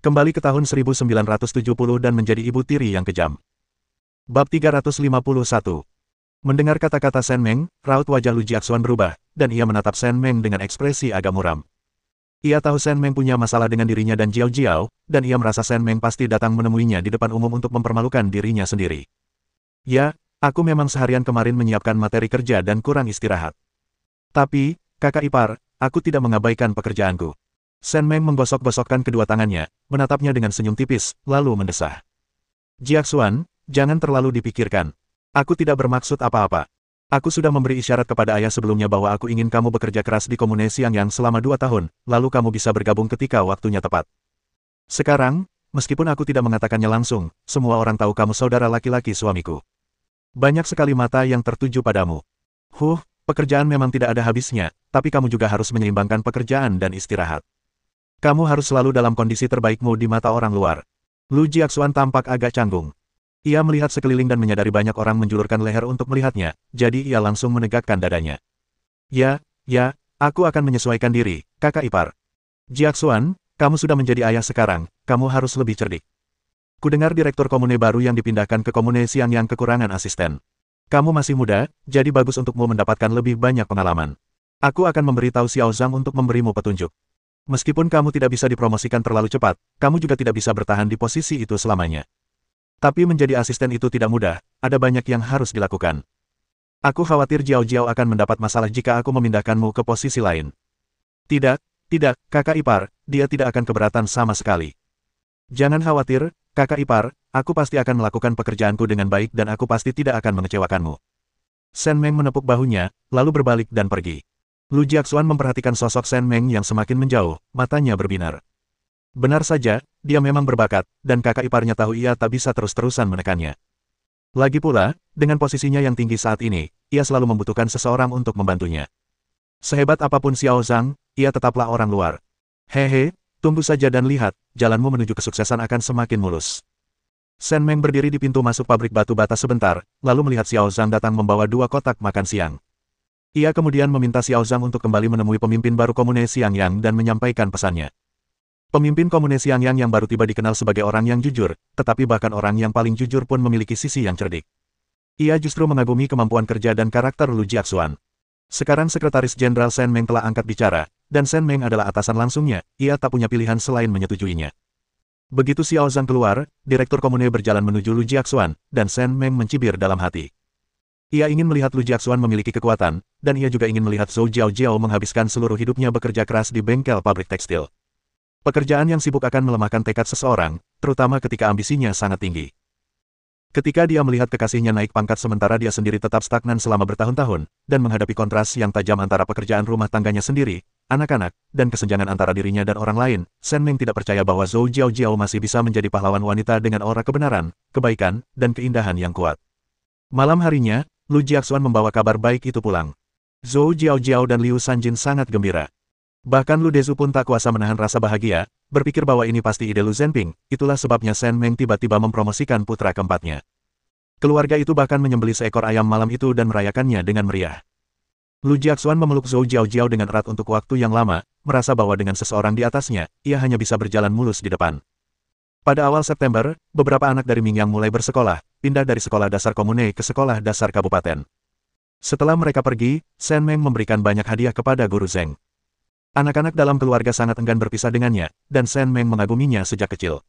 Kembali ke tahun 1970 dan menjadi ibu tiri yang kejam. Bab 351. Mendengar kata-kata Shen Meng, raut wajah Lu Jiaxuan berubah, dan ia menatap Shen Meng dengan ekspresi agak muram. Ia tahu Shen Meng punya masalah dengan dirinya dan Jiao Jiao, dan ia merasa Shen Meng pasti datang menemuinya di depan umum untuk mempermalukan dirinya sendiri. Ya, aku memang seharian kemarin menyiapkan materi kerja dan kurang istirahat. Tapi, kakak ipar, aku tidak mengabaikan pekerjaanku. Shen Meng menggosok-gosokkan kedua tangannya, menatapnya dengan senyum tipis, lalu mendesah. Jiaxuan, jangan terlalu dipikirkan. Aku tidak bermaksud apa-apa. Aku sudah memberi isyarat kepada ayah sebelumnya bahwa aku ingin kamu bekerja keras di Komune Xiangyang selama 2 tahun, lalu kamu bisa bergabung ketika waktunya tepat. Sekarang, meskipun aku tidak mengatakannya langsung, semua orang tahu kamu saudara laki-laki suamiku. Banyak sekali mata yang tertuju padamu. Pekerjaan memang tidak ada habisnya, tapi kamu juga harus menyeimbangkan pekerjaan dan istirahat. Kamu harus selalu dalam kondisi terbaikmu di mata orang luar. Lu Jiaxuan tampak agak canggung. Ia melihat sekeliling dan menyadari banyak orang menjulurkan leher untuk melihatnya, jadi ia langsung menegakkan dadanya. Ya, aku akan menyesuaikan diri, kakak ipar. Jiaxuan, kamu sudah menjadi ayah sekarang, kamu harus lebih cerdik. Kudengar direktur komune baru yang dipindahkan ke Komune Xiangyang kekurangan asisten. Kamu masih muda, jadi bagus untukmu mendapatkan lebih banyak pengalaman. Aku akan memberitahu Xiao Zhang untuk memberimu petunjuk. Meskipun kamu tidak bisa dipromosikan terlalu cepat, kamu juga tidak bisa bertahan di posisi itu selamanya. Tapi menjadi asisten itu tidak mudah, ada banyak yang harus dilakukan. Aku khawatir Jiao Jiao akan mendapat masalah jika aku memindahkanmu ke posisi lain. Tidak, kakak ipar, dia tidak akan keberatan sama sekali. Jangan khawatir, kakak ipar, aku pasti akan melakukan pekerjaanku dengan baik dan aku pasti tidak akan mengecewakanmu. Shen Meng menepuk bahunya, lalu berbalik dan pergi. Lu Jiaxuan memperhatikan sosok Shen Meng yang semakin menjauh, matanya berbinar. Benar saja, dia memang berbakat, dan kakak iparnya tahu ia tak bisa terus-terusan menekannya. Lagi pula, dengan posisinya yang tinggi saat ini, ia selalu membutuhkan seseorang untuk membantunya. Sehebat apapun Xiao Zhang, ia tetaplah orang luar. Hehe, tunggu saja dan lihat, jalanmu menuju kesuksesan akan semakin mulus. Shen Meng berdiri di pintu masuk pabrik batu bata sebentar, lalu melihat Xiao Zhang datang membawa 2 kotak makan siang. Ia kemudian meminta Xiao Zhang untuk kembali menemui pemimpin baru Komune Xiangyang dan menyampaikan pesannya. Pemimpin Komune Xiangyang yang baru tiba dikenal sebagai orang yang jujur, tetapi bahkan orang yang paling jujur pun memiliki sisi yang cerdik. Ia justru mengagumi kemampuan kerja dan karakter Lu Jiaxuan. Sekarang Sekretaris Jenderal Shen Meng telah angkat bicara, dan Shen Meng adalah atasan langsungnya, ia tak punya pilihan selain menyetujuinya. Begitu Xiao Zhang keluar, Direktur Komune berjalan menuju Lu Jiaxuan, dan Shen Meng mencibir dalam hati. Ia ingin melihat Lu Jiaxuan memiliki kekuatan, dan ia juga ingin melihat Zhou Jiao menghabiskan seluruh hidupnya bekerja keras di bengkel pabrik tekstil. Pekerjaan yang sibuk akan melemahkan tekad seseorang, terutama ketika ambisinya sangat tinggi. Ketika dia melihat kekasihnya naik pangkat sementara dia sendiri tetap stagnan selama bertahun-tahun, dan menghadapi kontras yang tajam antara pekerjaan rumah tangganya sendiri, anak-anak, dan kesenjangan antara dirinya dan orang lain, Shen Meng tidak percaya bahwa Zhou Jiao masih bisa menjadi pahlawan wanita dengan aura kebenaran, kebaikan, dan keindahan yang kuat. Malam harinya, Lu Jiaxuan membawa kabar baik itu pulang. Zhou Jiao dan Liu Sanjin sangat gembira. Bahkan Lu Dezu pun tak kuasa menahan rasa bahagia, berpikir bahwa ini pasti ide Lu Zhenping, itulah sebabnya Shen Meng tiba-tiba mempromosikan putra keempatnya. Keluarga itu bahkan menyembelih seekor ayam malam itu dan merayakannya dengan meriah. Lu Jiaxuan memeluk Zhou Jiao dengan erat untuk waktu yang lama, merasa bahwa dengan seseorang di atasnya, ia hanya bisa berjalan mulus di depan. Pada awal September, beberapa anak dari Mingyang mulai bersekolah, pindah dari sekolah dasar komune ke sekolah dasar kabupaten. Setelah mereka pergi, Shen Meng memberikan banyak hadiah kepada guru Zheng. Anak-anak dalam keluarga sangat enggan berpisah dengannya, dan Shen Meng mengaguminya sejak kecil.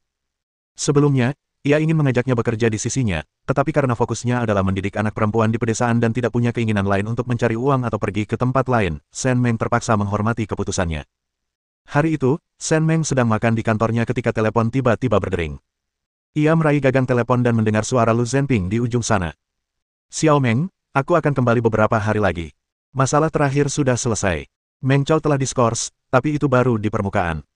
Sebelumnya, ia ingin mengajaknya bekerja di sisinya, tetapi karena fokusnya adalah mendidik anak perempuan di pedesaan dan tidak punya keinginan lain untuk mencari uang atau pergi ke tempat lain, Shen Meng terpaksa menghormati keputusannya. Hari itu, Shen Meng sedang makan di kantornya ketika telepon tiba-tiba berdering. Ia meraih gagang telepon dan mendengar suara Lu Zhenping di ujung sana. Xiao Meng, aku akan kembali beberapa hari lagi. Masalah terakhir sudah selesai. Meng Chao telah diskors, tapi itu baru di permukaan.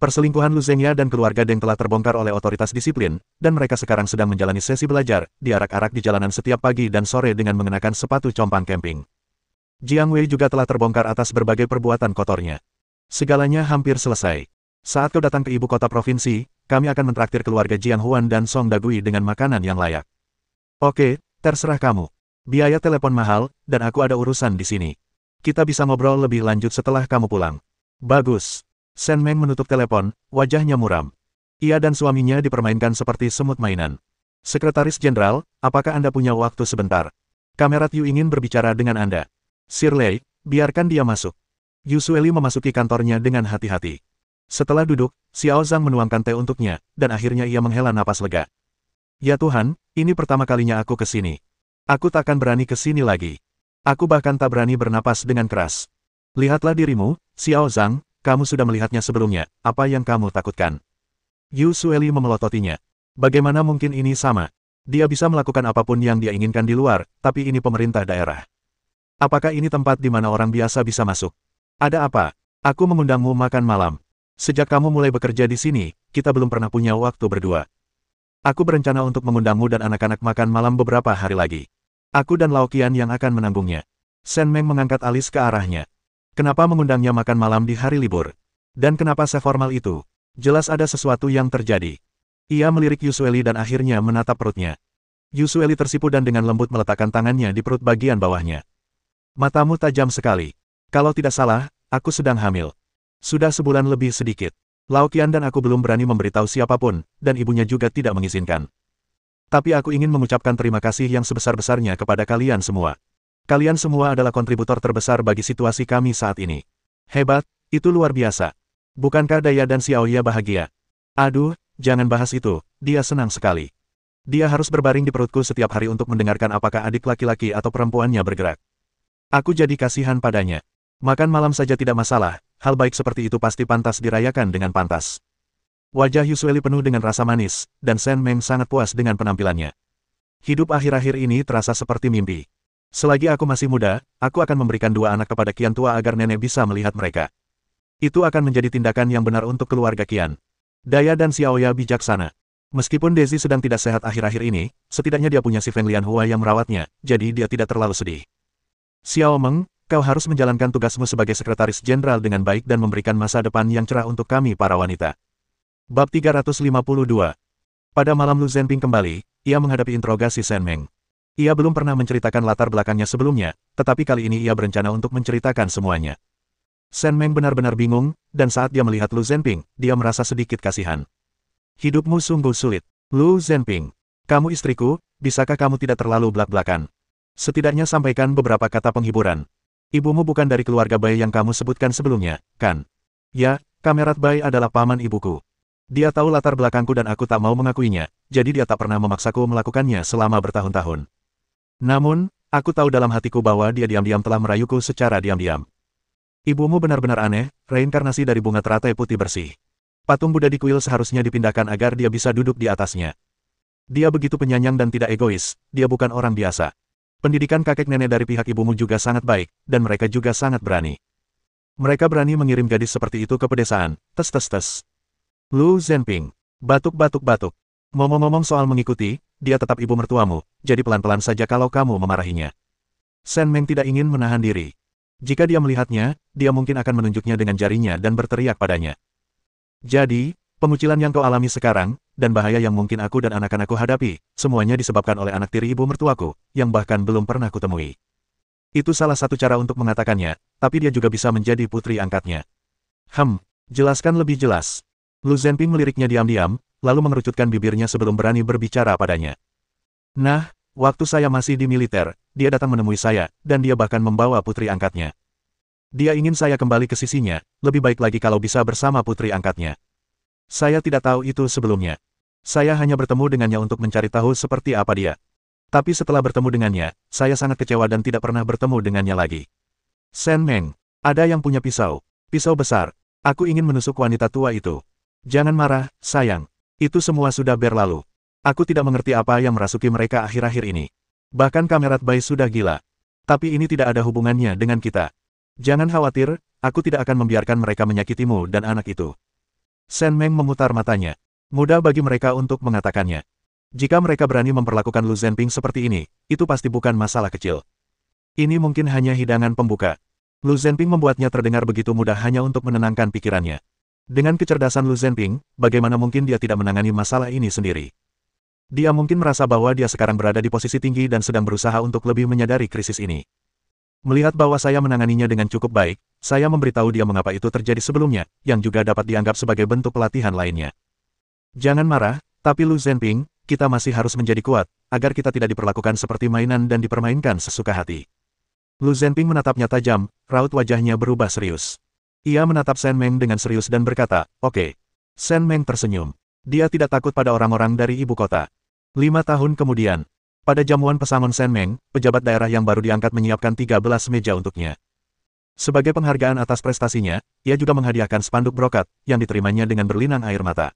Perselingkuhan Lu Zhengya dan keluarga Deng telah terbongkar oleh otoritas disiplin, dan mereka sekarang sedang menjalani sesi belajar, diarak-arak di jalanan setiap pagi dan sore dengan mengenakan sepatu compang camping. Jiang Wei juga telah terbongkar atas berbagai perbuatan kotornya. Segalanya hampir selesai. Saat kau datang ke ibu kota provinsi, kami akan mentraktir keluarga Jiang Huan dan Song Dagui dengan makanan yang layak. Oke, terserah kamu. Biaya telepon mahal, dan aku ada urusan di sini. Kita bisa ngobrol lebih lanjut setelah kamu pulang. Bagus. Shen Meng menutup telepon, wajahnya muram. Ia dan suaminya dipermainkan seperti semut mainan. Sekretaris Jenderal, apakah Anda punya waktu sebentar? Kamerat Yu ingin berbicara dengan Anda. Sir Lei, biarkan dia masuk. Yu Sueli memasuki kantornya dengan hati-hati. Setelah duduk, Xiao Zhang menuangkan teh untuknya, dan akhirnya ia menghela napas lega. Ya Tuhan, ini pertama kalinya aku ke sini. Aku takkan berani ke sini lagi. Aku bahkan tak berani bernapas dengan keras. Lihatlah dirimu, Xiao Zhang, kamu sudah melihatnya sebelumnya, apa yang kamu takutkan? Yu Sueli memelototinya. Bagaimana mungkin ini sama? Dia bisa melakukan apapun yang dia inginkan di luar, tapi ini pemerintah daerah. Apakah ini tempat di mana orang biasa bisa masuk? Ada apa? Aku mengundangmu makan malam. Sejak kamu mulai bekerja di sini, kita belum pernah punya waktu berdua. Aku berencana untuk mengundangmu dan anak-anak makan malam beberapa hari lagi. Aku dan Lao Qian yang akan menanggungnya. Shen Meng mengangkat alis ke arahnya. Kenapa mengundangnya makan malam di hari libur? Dan kenapa seformal itu? Jelas ada sesuatu yang terjadi. Ia melirik Yu Sueli dan akhirnya menatap perutnya. Yu Sueli tersipu dan dengan lembut meletakkan tangannya di perut bagian bawahnya. Matamu tajam sekali. Kalau tidak salah, aku sedang hamil. Sudah sebulan lebih sedikit. Lao Qian dan aku belum berani memberitahu siapapun, dan ibunya juga tidak mengizinkan. Tapi aku ingin mengucapkan terima kasih yang sebesar-besarnya kepada kalian semua. Kalian semua adalah kontributor terbesar bagi situasi kami saat ini. Hebat, itu luar biasa. Bukankah Daya dan Xiaoya bahagia? Aduh, jangan bahas itu, dia senang sekali. Dia harus berbaring di perutku setiap hari untuk mendengarkan apakah adik laki-laki atau perempuannya bergerak. Aku jadi kasihan padanya. Makan malam saja tidak masalah, hal baik seperti itu pasti pantas dirayakan dengan pantas. Wajah Yu Sueli penuh dengan rasa manis, dan Shen Meng sangat puas dengan penampilannya. Hidup akhir-akhir ini terasa seperti mimpi. Selagi aku masih muda, aku akan memberikan 2 anak kepada Qian tua agar nenek bisa melihat mereka. Itu akan menjadi tindakan yang benar untuk keluarga Qian. Daya dan Xiaoya bijaksana. Meskipun Daisy sedang tidak sehat akhir-akhir ini, setidaknya dia punya si Feng Lianhua yang merawatnya, jadi dia tidak terlalu sedih. Xiao Meng, kau harus menjalankan tugasmu sebagai sekretaris jenderal dengan baik dan memberikan masa depan yang cerah untuk kami para wanita. Bab 352. Pada malam Lu Zhenping kembali, ia menghadapi interogasi Shen Meng. Ia belum pernah menceritakan latar belakangnya sebelumnya, tetapi kali ini ia berencana untuk menceritakan semuanya. Shen Meng benar-benar bingung, dan saat dia melihat Lu Zhenping, dia merasa sedikit kasihan. Hidupmu sungguh sulit. Lu Zhenping, kamu istriku, bisakah kamu tidak terlalu blak-blakan? Setidaknya sampaikan beberapa kata penghiburan. Ibumu bukan dari keluarga Bai yang kamu sebutkan sebelumnya, kan? Ya, Kamerat Bai adalah paman ibuku. Dia tahu latar belakangku dan aku tak mau mengakuinya, jadi dia tak pernah memaksaku melakukannya selama bertahun-tahun. Namun, aku tahu dalam hatiku bahwa dia diam-diam telah merayuku secara diam-diam. Ibumu benar-benar aneh, reinkarnasi dari bunga teratai putih bersih. Patung Buddha di kuil seharusnya dipindahkan agar dia bisa duduk di atasnya. Dia begitu penyayang dan tidak egois, dia bukan orang biasa. Pendidikan kakek nenek dari pihak ibumu juga sangat baik, dan mereka juga sangat berani. Mereka berani mengirim gadis seperti itu ke pedesaan, tes. Lu Zhenping, batuk. Ngomong-ngomong soal mengikuti, dia tetap ibu mertuamu, jadi pelan-pelan saja kalau kamu memarahinya. Shen Meng tidak ingin menahan diri. Jika dia melihatnya, dia mungkin akan menunjuknya dengan jarinya dan berteriak padanya. Jadi, pengucilan yang kau alami sekarang, dan bahaya yang mungkin aku dan anak-anakku hadapi, semuanya disebabkan oleh anak tiri ibu mertuaku, yang bahkan belum pernah kutemui. Itu salah satu cara untuk mengatakannya, tapi dia juga bisa menjadi putri angkatnya. Jelaskan lebih jelas. Lu Zhenping meliriknya diam-diam, lalu mengerucutkan bibirnya sebelum berani berbicara padanya. Nah, waktu saya masih di militer, dia datang menemui saya, dan dia bahkan membawa putri angkatnya. Dia ingin saya kembali ke sisinya, lebih baik lagi kalau bisa bersama putri angkatnya. Saya tidak tahu itu sebelumnya. Saya hanya bertemu dengannya untuk mencari tahu seperti apa dia. Tapi setelah bertemu dengannya, saya sangat kecewa dan tidak pernah bertemu dengannya lagi. Shen Meng, ada yang punya pisau besar. Aku ingin menusuk wanita tua itu. Jangan marah, sayang. Itu semua sudah berlalu. Aku tidak mengerti apa yang merasuki mereka akhir-akhir ini. Bahkan Kamerat Bai sudah gila. Tapi ini tidak ada hubungannya dengan kita. Jangan khawatir, aku tidak akan membiarkan mereka menyakitimu dan anak itu. Shen Meng memutar matanya. Mudah bagi mereka untuk mengatakannya. Jika mereka berani memperlakukan Lu Zhenping seperti ini, itu pasti bukan masalah kecil. Ini mungkin hanya hidangan pembuka. Lu Zhenping membuatnya terdengar begitu mudah hanya untuk menenangkan pikirannya. Dengan kecerdasan Lu Zhenping, bagaimana mungkin dia tidak menangani masalah ini sendiri? Dia mungkin merasa bahwa dia sekarang berada di posisi tinggi dan sedang berusaha untuk lebih menyadari krisis ini. Melihat bahwa saya menanganinya dengan cukup baik, saya memberitahu dia mengapa itu terjadi sebelumnya, yang juga dapat dianggap sebagai bentuk pelatihan lainnya. Jangan marah, tapi Lu Zhenping, kita masih harus menjadi kuat, agar kita tidak diperlakukan seperti mainan dan dipermainkan sesuka hati. Lu Zhenping menatapnya tajam, raut wajahnya berubah serius. Ia menatap Shen Meng dengan serius dan berkata, "Oke." Shen Meng tersenyum. Dia tidak takut pada orang-orang dari ibu kota. 5 tahun kemudian, pada jamuan pesangon Shen Meng, pejabat daerah yang baru diangkat menyiapkan 13 meja untuknya. Sebagai penghargaan atas prestasinya, ia juga menghadiahkan spanduk brokat, yang diterimanya dengan berlinang air mata.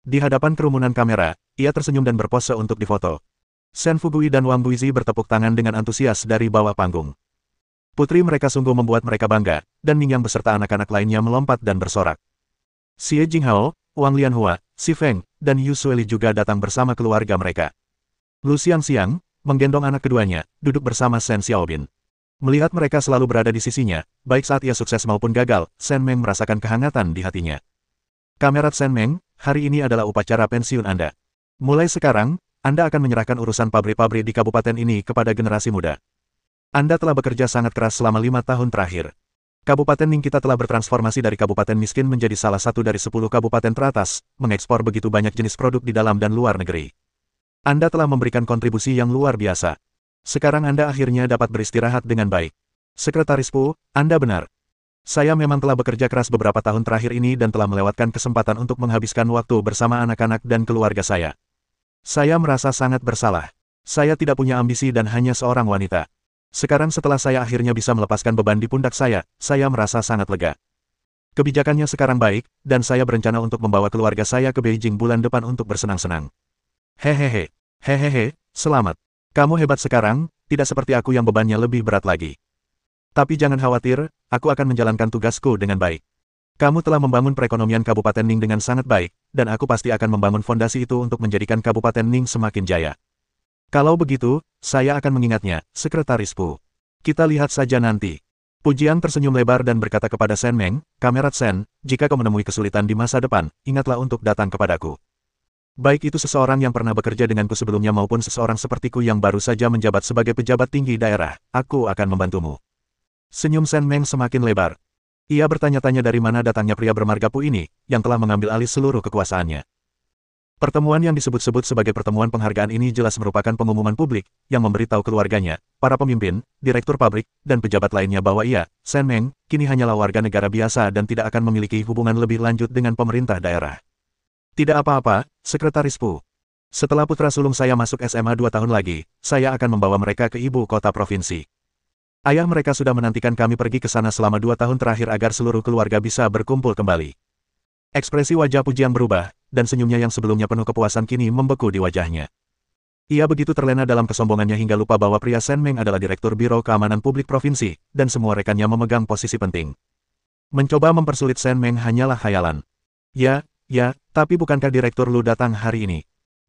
Di hadapan kerumunan kamera, ia tersenyum dan berpose untuk difoto. Shen Fugui dan Wang Buizi bertepuk tangan dengan antusias dari bawah panggung. Putri mereka sungguh membuat mereka bangga, dan Mingyang beserta anak-anak lainnya melompat dan bersorak. Xie Jinghao, Wang Lianhua, Si Feng, dan Yu Sueli juga datang bersama keluarga mereka. Lu Xiangxiang, menggendong anak keduanya, duduk bersama Shen Xiaobin. Melihat mereka selalu berada di sisinya, baik saat ia sukses maupun gagal, Shen Meng merasakan kehangatan di hatinya. Kamerat Shen Meng, hari ini adalah upacara pensiun Anda. Mulai sekarang, Anda akan menyerahkan urusan pabrik-pabrik di kabupaten ini kepada generasi muda. Anda telah bekerja sangat keras selama 5 tahun terakhir. Kabupaten Ning kita telah bertransformasi dari kabupaten miskin menjadi salah satu dari 10 kabupaten teratas, mengekspor begitu banyak jenis produk di dalam dan luar negeri. Anda telah memberikan kontribusi yang luar biasa. Sekarang Anda akhirnya dapat beristirahat dengan baik. Sekretaris Pu, Anda benar. Saya memang telah bekerja keras beberapa tahun terakhir ini dan telah melewatkan kesempatan untuk menghabiskan waktu bersama anak-anak dan keluarga saya. Saya merasa sangat bersalah. Saya tidak punya ambisi dan hanya seorang wanita. Sekarang setelah saya akhirnya bisa melepaskan beban di pundak saya merasa sangat lega. Kebijakannya sekarang baik, dan saya berencana untuk membawa keluarga saya ke Beijing bulan depan untuk bersenang-senang. Hehehe. Hehehe, selamat. Kamu hebat sekarang, tidak seperti aku yang bebannya lebih berat lagi. Tapi jangan khawatir, aku akan menjalankan tugasku dengan baik. Kamu telah membangun perekonomian Kabupaten Ning dengan sangat baik, dan aku pasti akan membangun fondasi itu untuk menjadikan Kabupaten Ning semakin jaya. Kalau begitu, saya akan mengingatnya, Sekretaris Pu. Kita lihat saja nanti. Pujian tersenyum lebar dan berkata kepada Shen Meng, Kamerat Shen, jika kau menemui kesulitan di masa depan, ingatlah untuk datang kepadaku. Baik itu seseorang yang pernah bekerja denganku sebelumnya maupun seseorang sepertiku yang baru saja menjabat sebagai pejabat tinggi daerah, aku akan membantumu. Senyum Shen Meng semakin lebar. Ia bertanya-tanya dari mana datangnya pria bermargapu ini, yang telah mengambil alih seluruh kekuasaannya. Pertemuan yang disebut-sebut sebagai pertemuan penghargaan ini jelas merupakan pengumuman publik, yang memberitahu keluarganya, para pemimpin, direktur pabrik, dan pejabat lainnya bahwa ia, Shen Meng, kini hanyalah warga negara biasa dan tidak akan memiliki hubungan lebih lanjut dengan pemerintah daerah. Tidak apa-apa, Sekretaris Pu. Setelah putra sulung saya masuk SMA 2 tahun lagi, saya akan membawa mereka ke ibu kota provinsi. Ayah mereka sudah menantikan kami pergi ke sana selama 2 tahun terakhir agar seluruh keluarga bisa berkumpul kembali. Ekspresi wajah Pujian berubah, dan senyumnya yang sebelumnya penuh kepuasan kini membeku di wajahnya. Ia begitu terlena dalam kesombongannya hingga lupa bahwa pria Shen Meng adalah Direktur Biro Keamanan Publik Provinsi, dan semua rekannya memegang posisi penting. Mencoba mempersulit Shen Meng hanyalah khayalan. Ya, tapi bukankah Direktur Lu datang hari ini?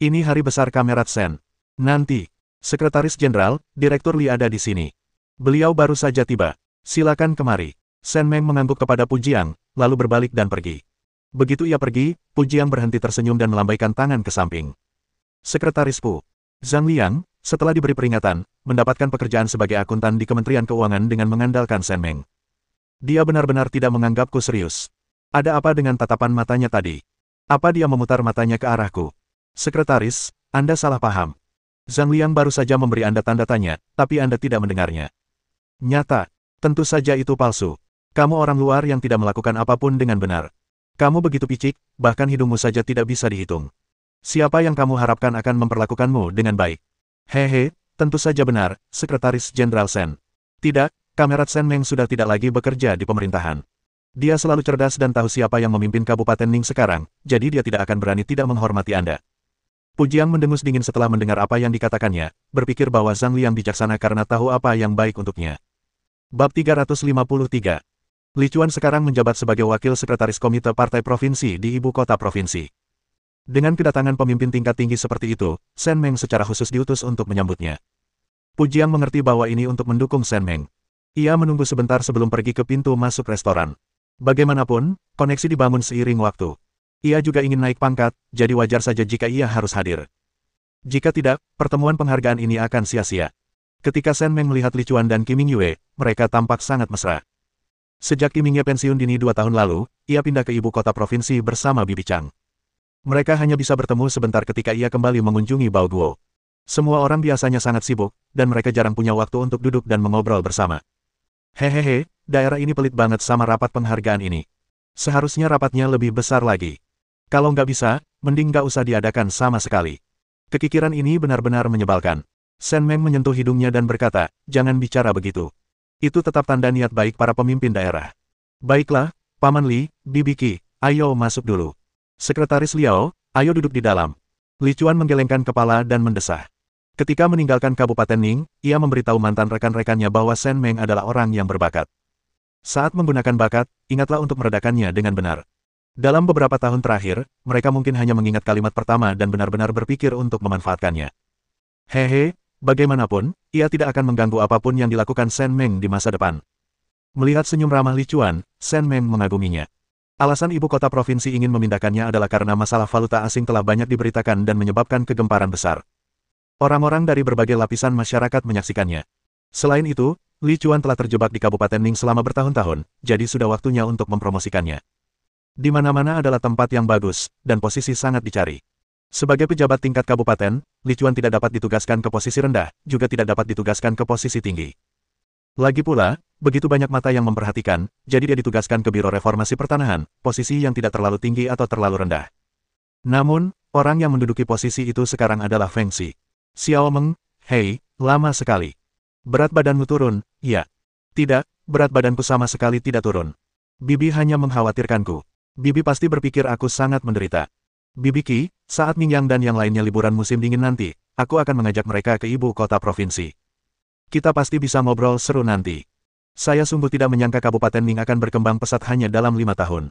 Ini hari besar Kamerat Shen. Nanti, Sekretaris Jenderal, Direktur Li ada di sini. Beliau baru saja tiba. Silakan kemari. Shen Meng mengangguk kepada Pujian, lalu berbalik dan pergi. Begitu ia pergi, Pujian berhenti tersenyum dan melambaikan tangan ke samping. Sekretaris Pu. Zhang Liang, setelah diberi peringatan, mendapatkan pekerjaan sebagai akuntan di Kementerian Keuangan dengan mengandalkan Shen Meng. Dia benar-benar tidak menganggapku serius. Ada apa dengan tatapan matanya tadi? Apa dia memutar matanya ke arahku? Sekretaris, Anda salah paham. Zhang Liang baru saja memberi Anda tanda tanya, tapi Anda tidak mendengarnya. Nyata, tentu saja itu palsu. Kamu orang luar yang tidak melakukan apapun dengan benar. Kamu begitu picik, bahkan hidungmu saja tidak bisa dihitung. Siapa yang kamu harapkan akan memperlakukanmu dengan baik? Hehe, tentu saja benar, Sekretaris Jenderal Shen. Tidak, Kamerat Shen Meng sudah tidak lagi bekerja di pemerintahan. Dia selalu cerdas dan tahu siapa yang memimpin Kabupaten Ning sekarang, jadi dia tidak akan berani tidak menghormati Anda. Pujian mendengus dingin setelah mendengar apa yang dikatakannya, berpikir bahwa Zhang Liang bijaksana karena tahu apa yang baik untuknya. Bab 353. Li Chuan sekarang menjabat sebagai Wakil Sekretaris Komite Partai Provinsi di Ibu Kota Provinsi. Dengan kedatangan pemimpin tingkat tinggi seperti itu, Shen Meng secara khusus diutus untuk menyambutnya. Pujian mengerti bahwa ini untuk mendukung Shen Meng. Ia menunggu sebentar sebelum pergi ke pintu masuk restoran. Bagaimanapun, koneksi dibangun seiring waktu. Ia juga ingin naik pangkat, jadi wajar saja jika ia harus hadir. Jika tidak, pertemuan penghargaan ini akan sia-sia. Ketika Shen Meng melihat Li Chuan dan Kim Mingyue, mereka tampak sangat mesra. Sejak Kim Mingyue pensiun dini 2 tahun lalu, ia pindah ke ibu kota provinsi bersama Bibi Chang. Mereka hanya bisa bertemu sebentar ketika ia kembali mengunjungi Bao Guo. Semua orang biasanya sangat sibuk, dan mereka jarang punya waktu untuk duduk dan mengobrol bersama. Hehehe, daerah ini pelit banget sama rapat penghargaan ini. Seharusnya rapatnya lebih besar lagi. Kalau nggak bisa, mending nggak usah diadakan sama sekali. Kekikiran ini benar-benar menyebalkan. Shen Meng menyentuh hidungnya dan berkata, jangan bicara begitu. Itu tetap tanda niat baik para pemimpin daerah. Baiklah, Paman Li, Bibi Qi, ayo masuk dulu. Sekretaris Liao, ayo duduk di dalam. Li Chuan menggelengkan kepala dan mendesah. Ketika meninggalkan Kabupaten Ning, ia memberitahu mantan rekan-rekannya bahwa Shen Meng adalah orang yang berbakat. Saat menggunakan bakat, ingatlah untuk meredakannya dengan benar. Dalam beberapa tahun terakhir, mereka mungkin hanya mengingat kalimat pertama dan benar-benar berpikir untuk memanfaatkannya. Hehe, bagaimanapun, ia tidak akan mengganggu apapun yang dilakukan Shen Meng di masa depan. Melihat senyum ramah Li Chuan, Shen Meng mengaguminya. Alasan ibu kota provinsi ingin memindahkannya adalah karena masalah valuta asing telah banyak diberitakan dan menyebabkan kegemparan besar. Orang-orang dari berbagai lapisan masyarakat menyaksikannya. Selain itu, Li Chuan telah terjebak di Kabupaten Ning selama bertahun-tahun, jadi sudah waktunya untuk mempromosikannya. Di mana-mana adalah tempat yang bagus, dan posisi sangat dicari. Sebagai pejabat tingkat kabupaten, Li Chuan tidak dapat ditugaskan ke posisi rendah, juga tidak dapat ditugaskan ke posisi tinggi. Lagi pula, begitu banyak mata yang memperhatikan, jadi dia ditugaskan ke Biro Reformasi Pertanahan, posisi yang tidak terlalu tinggi atau terlalu rendah. Namun, orang yang menduduki posisi itu sekarang adalah Feng Xi. Xiao Meng, hei, lama sekali. Berat badanmu turun, ya. Tidak, berat badanku sama sekali tidak turun. Bibi hanya mengkhawatirkanku. Bibi pasti berpikir aku sangat menderita. Bibi Qi, saat Mingyang dan yang lainnya liburan musim dingin nanti, aku akan mengajak mereka ke ibu kota provinsi. Kita pasti bisa ngobrol seru nanti. Saya sungguh tidak menyangka Kabupaten Ning akan berkembang pesat hanya dalam 5 tahun.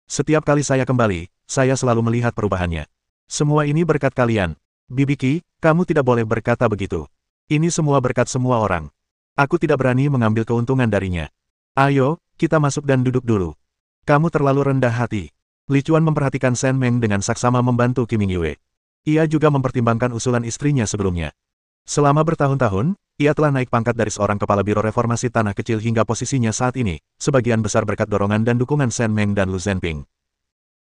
Setiap kali saya kembali, saya selalu melihat perubahannya. Semua ini berkat kalian. Bibi Qi, kamu tidak boleh berkata begitu. Ini semua berkat semua orang. Aku tidak berani mengambil keuntungan darinya. Ayo, kita masuk dan duduk dulu. Kamu terlalu rendah hati. Li Chuan memperhatikan Shen Meng dengan saksama membantu Qi Mingyue. Ia juga mempertimbangkan usulan istrinya sebelumnya. Selama bertahun-tahun, ia telah naik pangkat dari seorang kepala biro reformasi tanah kecil hingga posisinya saat ini, sebagian besar berkat dorongan dan dukungan Shen Meng dan Lu Zhenping.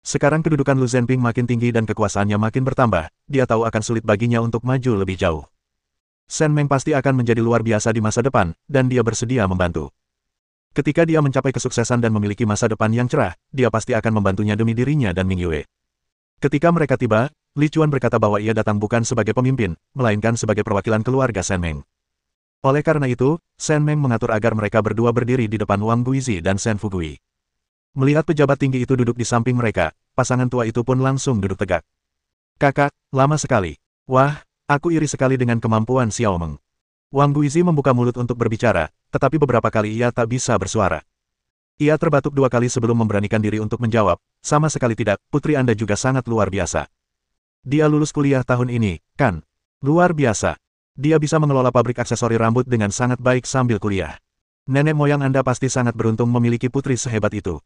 Sekarang kedudukan Lu Zhenping makin tinggi dan kekuasaannya makin bertambah, dia tahu akan sulit baginya untuk maju lebih jauh. Shen Meng pasti akan menjadi luar biasa di masa depan, dan dia bersedia membantu. Ketika dia mencapai kesuksesan dan memiliki masa depan yang cerah, dia pasti akan membantunya demi dirinya dan Mingyue. Ketika mereka tiba, Li Chuan berkata bahwa ia datang bukan sebagai pemimpin, melainkan sebagai perwakilan keluarga Shen Meng. Oleh karena itu, Shen Meng mengatur agar mereka berdua berdiri di depan Wang Guizi dan Shen Fugui. Melihat pejabat tinggi itu duduk di samping mereka, pasangan tua itu pun langsung duduk tegak. Kakak, lama sekali. Wah, aku iri sekali dengan kemampuan Xiao Meng. Wang Guizi membuka mulut untuk berbicara, tetapi beberapa kali ia tak bisa bersuara. Ia terbatuk 2 kali sebelum memberanikan diri untuk menjawab, sama sekali tidak, putri Anda juga sangat luar biasa. Dia lulus kuliah tahun ini, kan? Luar biasa. Dia bisa mengelola pabrik aksesori rambut dengan sangat baik sambil kuliah. Nenek moyang Anda pasti sangat beruntung memiliki putri sehebat itu.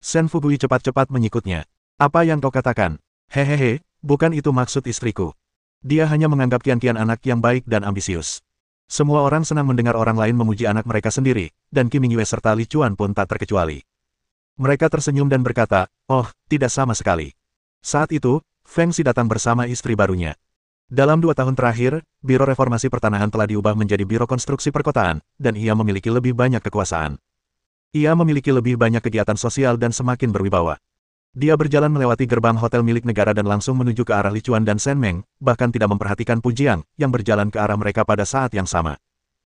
Shen Fugui cepat-cepat menyikutnya. Apa yang kau katakan? Hehehe, bukan itu maksud istriku. Dia hanya menganggap Qian anak yang baik dan ambisius. Semua orang senang mendengar orang lain memuji anak mereka sendiri, dan Qi Mingyue serta Li Chuan pun tak terkecuali. Mereka tersenyum dan berkata, oh, tidak sama sekali. Saat itu, Feng Xi datang bersama istri barunya. Dalam 2 tahun terakhir, Biro Reformasi Pertanahan telah diubah menjadi Biro Konstruksi Perkotaan, dan ia memiliki lebih banyak kekuasaan. Ia memiliki lebih banyak kegiatan sosial dan semakin berwibawa. Dia berjalan melewati gerbang hotel milik negara dan langsung menuju ke arah Li Chuan dan Shen Meng, bahkan tidak memperhatikan Pu Jiang, yang berjalan ke arah mereka pada saat yang sama.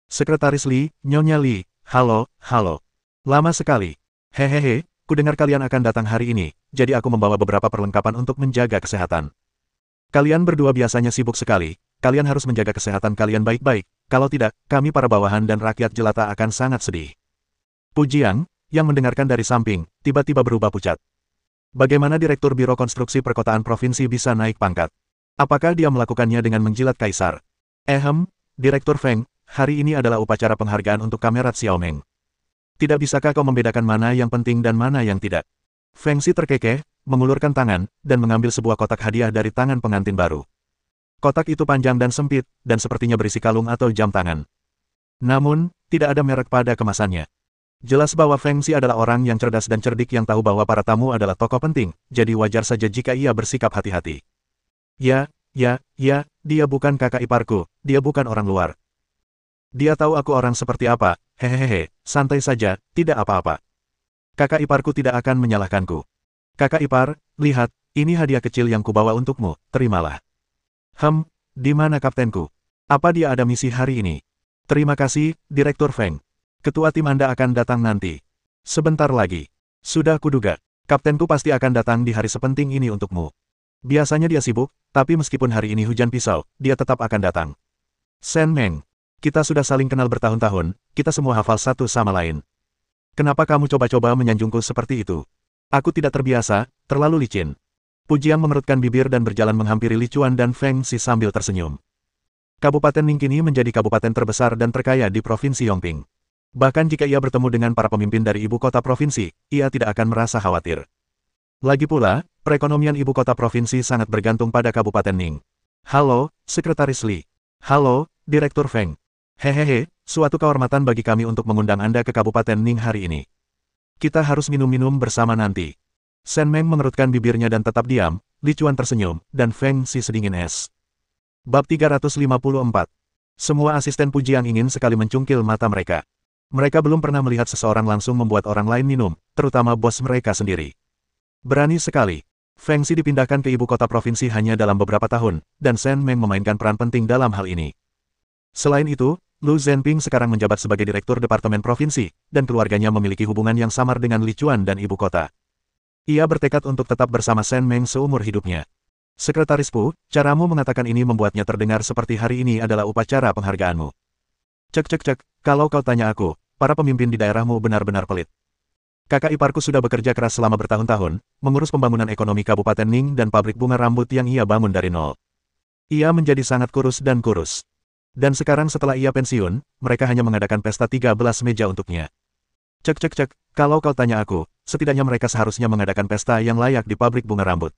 Sekretaris Li, Nyonya Li, halo, halo. Lama sekali. Hehehe, kudengar kalian akan datang hari ini, jadi aku membawa beberapa perlengkapan untuk menjaga kesehatan. Kalian berdua biasanya sibuk sekali, kalian harus menjaga kesehatan kalian baik-baik, kalau tidak, kami para bawahan dan rakyat jelata akan sangat sedih. Pu Jiang, yang mendengarkan dari samping, tiba-tiba berubah pucat. Bagaimana Direktur Biro Konstruksi Perkotaan Provinsi bisa naik pangkat? Apakah dia melakukannya dengan menjilat kaisar? Direktur Feng, hari ini adalah upacara penghargaan untuk kamerat Xiao Meng. Tidak bisakah kau membedakan mana yang penting dan mana yang tidak? Feng Xi terkekeh, mengulurkan tangan, dan mengambil sebuah kotak hadiah dari tangan pengantin baru. Kotak itu panjang dan sempit, dan sepertinya berisi kalung atau jam tangan. Namun, tidak ada merek pada kemasannya. Jelas bahwa Feng Xi adalah orang yang cerdas dan cerdik yang tahu bahwa para tamu adalah tokoh penting, jadi wajar saja jika ia bersikap hati-hati. Ya, dia bukan kakak iparku, dia bukan orang luar. Dia tahu aku orang seperti apa, hehehe, santai saja, tidak apa-apa. Kakak iparku tidak akan menyalahkanku. Kakak ipar, lihat, ini hadiah kecil yang kubawa untukmu, terimalah. Di mana kaptenku? Apa dia ada misi hari ini? Terima kasih, Direktur Feng. Ketua tim Anda akan datang nanti. Sebentar lagi. Sudah kuduga. Kaptenku pasti akan datang di hari sepenting ini untukmu. Biasanya dia sibuk, tapi meskipun hari ini hujan pisau, dia tetap akan datang. Sen Meng. Kita sudah saling kenal bertahun-tahun, kita semua hafal satu sama lain. Kenapa kamu coba-coba menyanjungku seperti itu? Aku tidak terbiasa, terlalu licin. Pujiang mengerutkan bibir dan berjalan menghampiri Li Chuan dan Feng Xi sambil tersenyum. Kabupaten Ning kini menjadi kabupaten terbesar dan terkaya di Provinsi Yongping. Bahkan jika ia bertemu dengan para pemimpin dari ibu kota provinsi, ia tidak akan merasa khawatir. Lagi pula, perekonomian ibu kota provinsi sangat bergantung pada Kabupaten Ning. Halo, Sekretaris Li. Halo, Direktur Feng. Hehehe, suatu kehormatan bagi kami untuk mengundang Anda ke Kabupaten Ning hari ini. Kita harus minum-minum bersama nanti. Sen Meng mengerutkan bibirnya dan tetap diam, Li Chuan tersenyum, dan Feng Xi sedingin es. Bab 354. Semua asisten Pujiang ingin sekali mencungkil mata mereka. Mereka belum pernah melihat seseorang langsung membuat orang lain minum, terutama bos mereka sendiri. Berani sekali. Feng Xi dipindahkan ke ibu kota provinsi hanya dalam beberapa tahun, dan Sen Meng memainkan peran penting dalam hal ini. Selain itu, Lu Zhenping sekarang menjabat sebagai direktur departemen provinsi, dan keluarganya memiliki hubungan yang samar dengan Li Chuan dan ibu kota. Ia bertekad untuk tetap bersama Sen Meng seumur hidupnya. Sekretaris Pu, caramu mengatakan ini membuatnya terdengar seperti hari ini adalah upacara penghargaanmu. Cek, kalau kau tanya aku, para pemimpin di daerahmu benar-benar pelit. Kakak iparku sudah bekerja keras selama bertahun-tahun, mengurus pembangunan ekonomi Kabupaten Ning dan pabrik bunga rambut yang ia bangun dari nol. Ia menjadi sangat kurus. Dan sekarang setelah ia pensiun, mereka hanya mengadakan pesta 13 meja untuknya. Cek, kalau kau tanya aku, setidaknya mereka seharusnya mengadakan pesta yang layak di pabrik bunga rambut.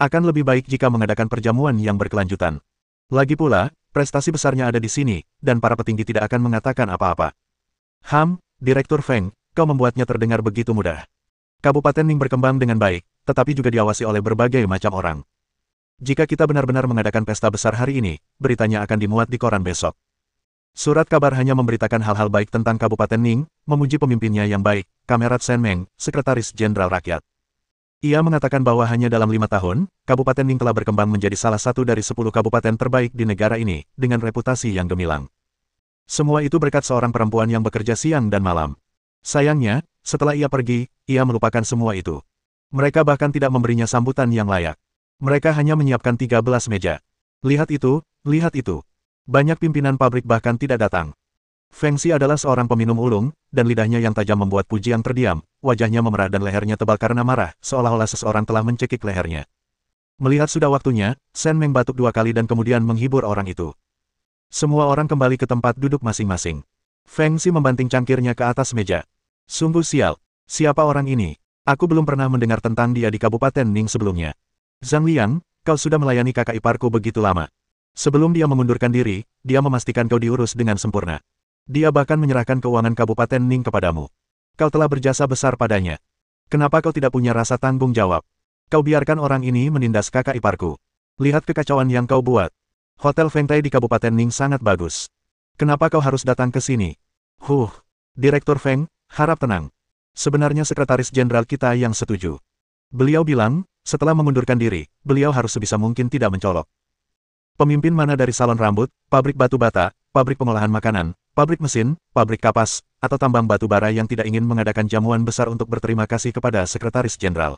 Akan lebih baik jika mengadakan perjamuan yang berkelanjutan. Lagi pula, prestasi besarnya ada di sini, dan para petinggi tidak akan mengatakan apa-apa. Direktur Feng, kau membuatnya terdengar begitu mudah. Kabupaten Ning berkembang dengan baik, tetapi juga diawasi oleh berbagai macam orang. Jika kita benar-benar mengadakan pesta besar hari ini, beritanya akan dimuat di koran besok. Surat kabar hanya memberitakan hal-hal baik tentang Kabupaten Ning, memuji pemimpinnya yang baik, Kamerat Sen Meng, Sekretaris Jenderal Rakyat. Ia mengatakan bahwa hanya dalam 5 tahun, Kabupaten Ning telah berkembang menjadi salah satu dari 10 kabupaten terbaik di negara ini, dengan reputasi yang gemilang. Semua itu berkat seorang perempuan yang bekerja siang dan malam. Sayangnya, setelah ia pergi, ia melupakan semua itu. Mereka bahkan tidak memberinya sambutan yang layak. Mereka hanya menyiapkan 13 meja. Lihat itu. Banyak pimpinan pabrik bahkan tidak datang. Feng Xi adalah seorang peminum ulung, dan lidahnya yang tajam membuat Pujiang terdiam, wajahnya memerah dan lehernya tebal karena marah, seolah-olah seseorang telah mencekik lehernya. Melihat sudah waktunya, Sen Meng batuk 2 kali dan kemudian menghibur orang itu. Semua orang kembali ke tempat duduk masing-masing. Feng Xi membanting cangkirnya ke atas meja. Sungguh sial. Siapa orang ini? Aku belum pernah mendengar tentang dia di Kabupaten Ning sebelumnya. Zhang Liang, kau sudah melayani kakak iparku begitu lama. Sebelum dia mengundurkan diri, dia memastikan kau diurus dengan sempurna. Dia bahkan menyerahkan keuangan Kabupaten Ning kepadamu. Kau telah berjasa besar padanya. Kenapa kau tidak punya rasa tanggung jawab? Kau biarkan orang ini menindas kakak iparku. Lihat kekacauan yang kau buat. Hotel Fengtai di Kabupaten Ning sangat bagus. Kenapa kau harus datang ke sini? Direktur Feng, harap tenang. Sebenarnya Sekretaris Jenderal kita yang setuju. Beliau bilang, setelah mengundurkan diri, beliau harus sebisa mungkin tidak mencolok. Pemimpin mana dari salon rambut, pabrik batu bata, pabrik pengolahan makanan, pabrik mesin, pabrik kapas, atau tambang batu bara yang tidak ingin mengadakan jamuan besar untuk berterima kasih kepada Sekretaris Jenderal.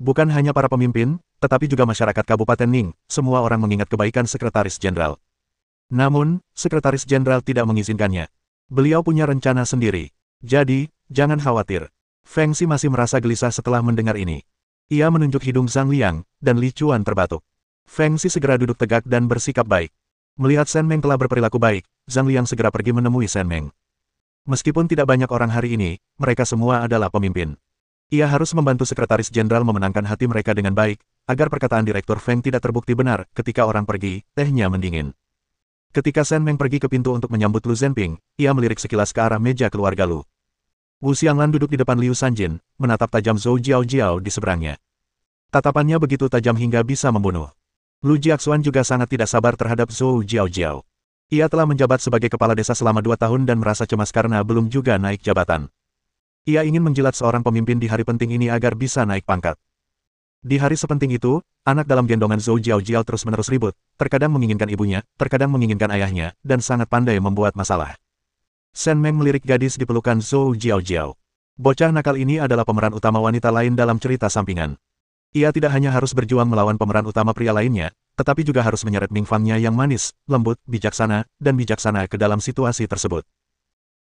Bukan hanya para pemimpin, tetapi juga masyarakat Kabupaten Ning, semua orang mengingat kebaikan Sekretaris Jenderal. Namun, Sekretaris Jenderal tidak mengizinkannya. Beliau punya rencana sendiri. Jadi, jangan khawatir. Feng Xi masih merasa gelisah setelah mendengar ini. Ia menunjuk hidung Zhang Liang, dan Li Chuan terbatuk. Feng Xi segera duduk tegak dan bersikap baik. Melihat Sen Meng telah berperilaku baik, Zhang Liang segera pergi menemui Sen Meng. Meskipun tidak banyak orang hari ini, mereka semua adalah pemimpin. Ia harus membantu Sekretaris Jenderal memenangkan hati mereka dengan baik, agar perkataan Direktur Feng tidak terbukti benar. Ketika orang pergi, tehnya mendingin. Ketika Sen Meng pergi ke pintu untuk menyambut Lu Zhenping, ia melirik sekilas ke arah meja keluarga Lu. Wu Xianglan duduk di depan Liu Sanjin, menatap tajam Zhou Jiaojiao di seberangnya. Tatapannya begitu tajam hingga bisa membunuh. Lu Jiaxuan juga sangat tidak sabar terhadap Zhou Jiaojiao. Ia telah menjabat sebagai kepala desa selama 2 tahun dan merasa cemas karena belum juga naik jabatan. Ia ingin menjilat seorang pemimpin di hari penting ini agar bisa naik pangkat. Di hari sepenting itu, anak dalam gendongan Zhou Jiaojiao terus-menerus ribut, terkadang menginginkan ibunya, terkadang menginginkan ayahnya, dan sangat pandai membuat masalah. Shen Meng melirik gadis di pelukan Zhou Jiaojiao. Bocah nakal ini adalah pemeran utama wanita lain dalam cerita sampingan. Ia tidak hanya harus berjuang melawan pemeran utama pria lainnya, tetapi juga harus menyeret Ming Fangnya yang manis, lembut, bijaksana, dan bijaksana ke dalam situasi tersebut.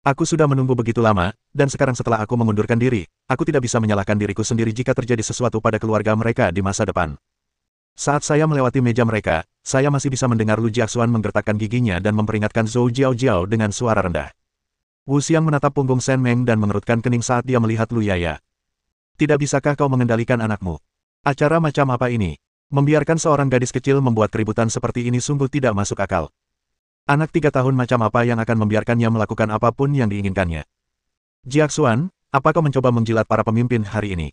Aku sudah menunggu begitu lama, dan sekarang setelah aku mengundurkan diri, aku tidak bisa menyalahkan diriku sendiri jika terjadi sesuatu pada keluarga mereka di masa depan. Saat saya melewati meja mereka, saya masih bisa mendengar Lu Jiaxuan menggertakkan giginya dan memperingatkan Zhou Jiaojiao dengan suara rendah. Wu Xiang menatap punggung Shen Meng dan mengerutkan kening saat dia melihat Lu Yaya. Tidak bisakah kau mengendalikan anakmu? Acara macam apa ini? Membiarkan seorang gadis kecil membuat keributan seperti ini sungguh tidak masuk akal. Anak 3 tahun macam apa yang akan membiarkannya melakukan apapun yang diinginkannya? Jiaxuan, apa kau mencoba menjilat para pemimpin hari ini?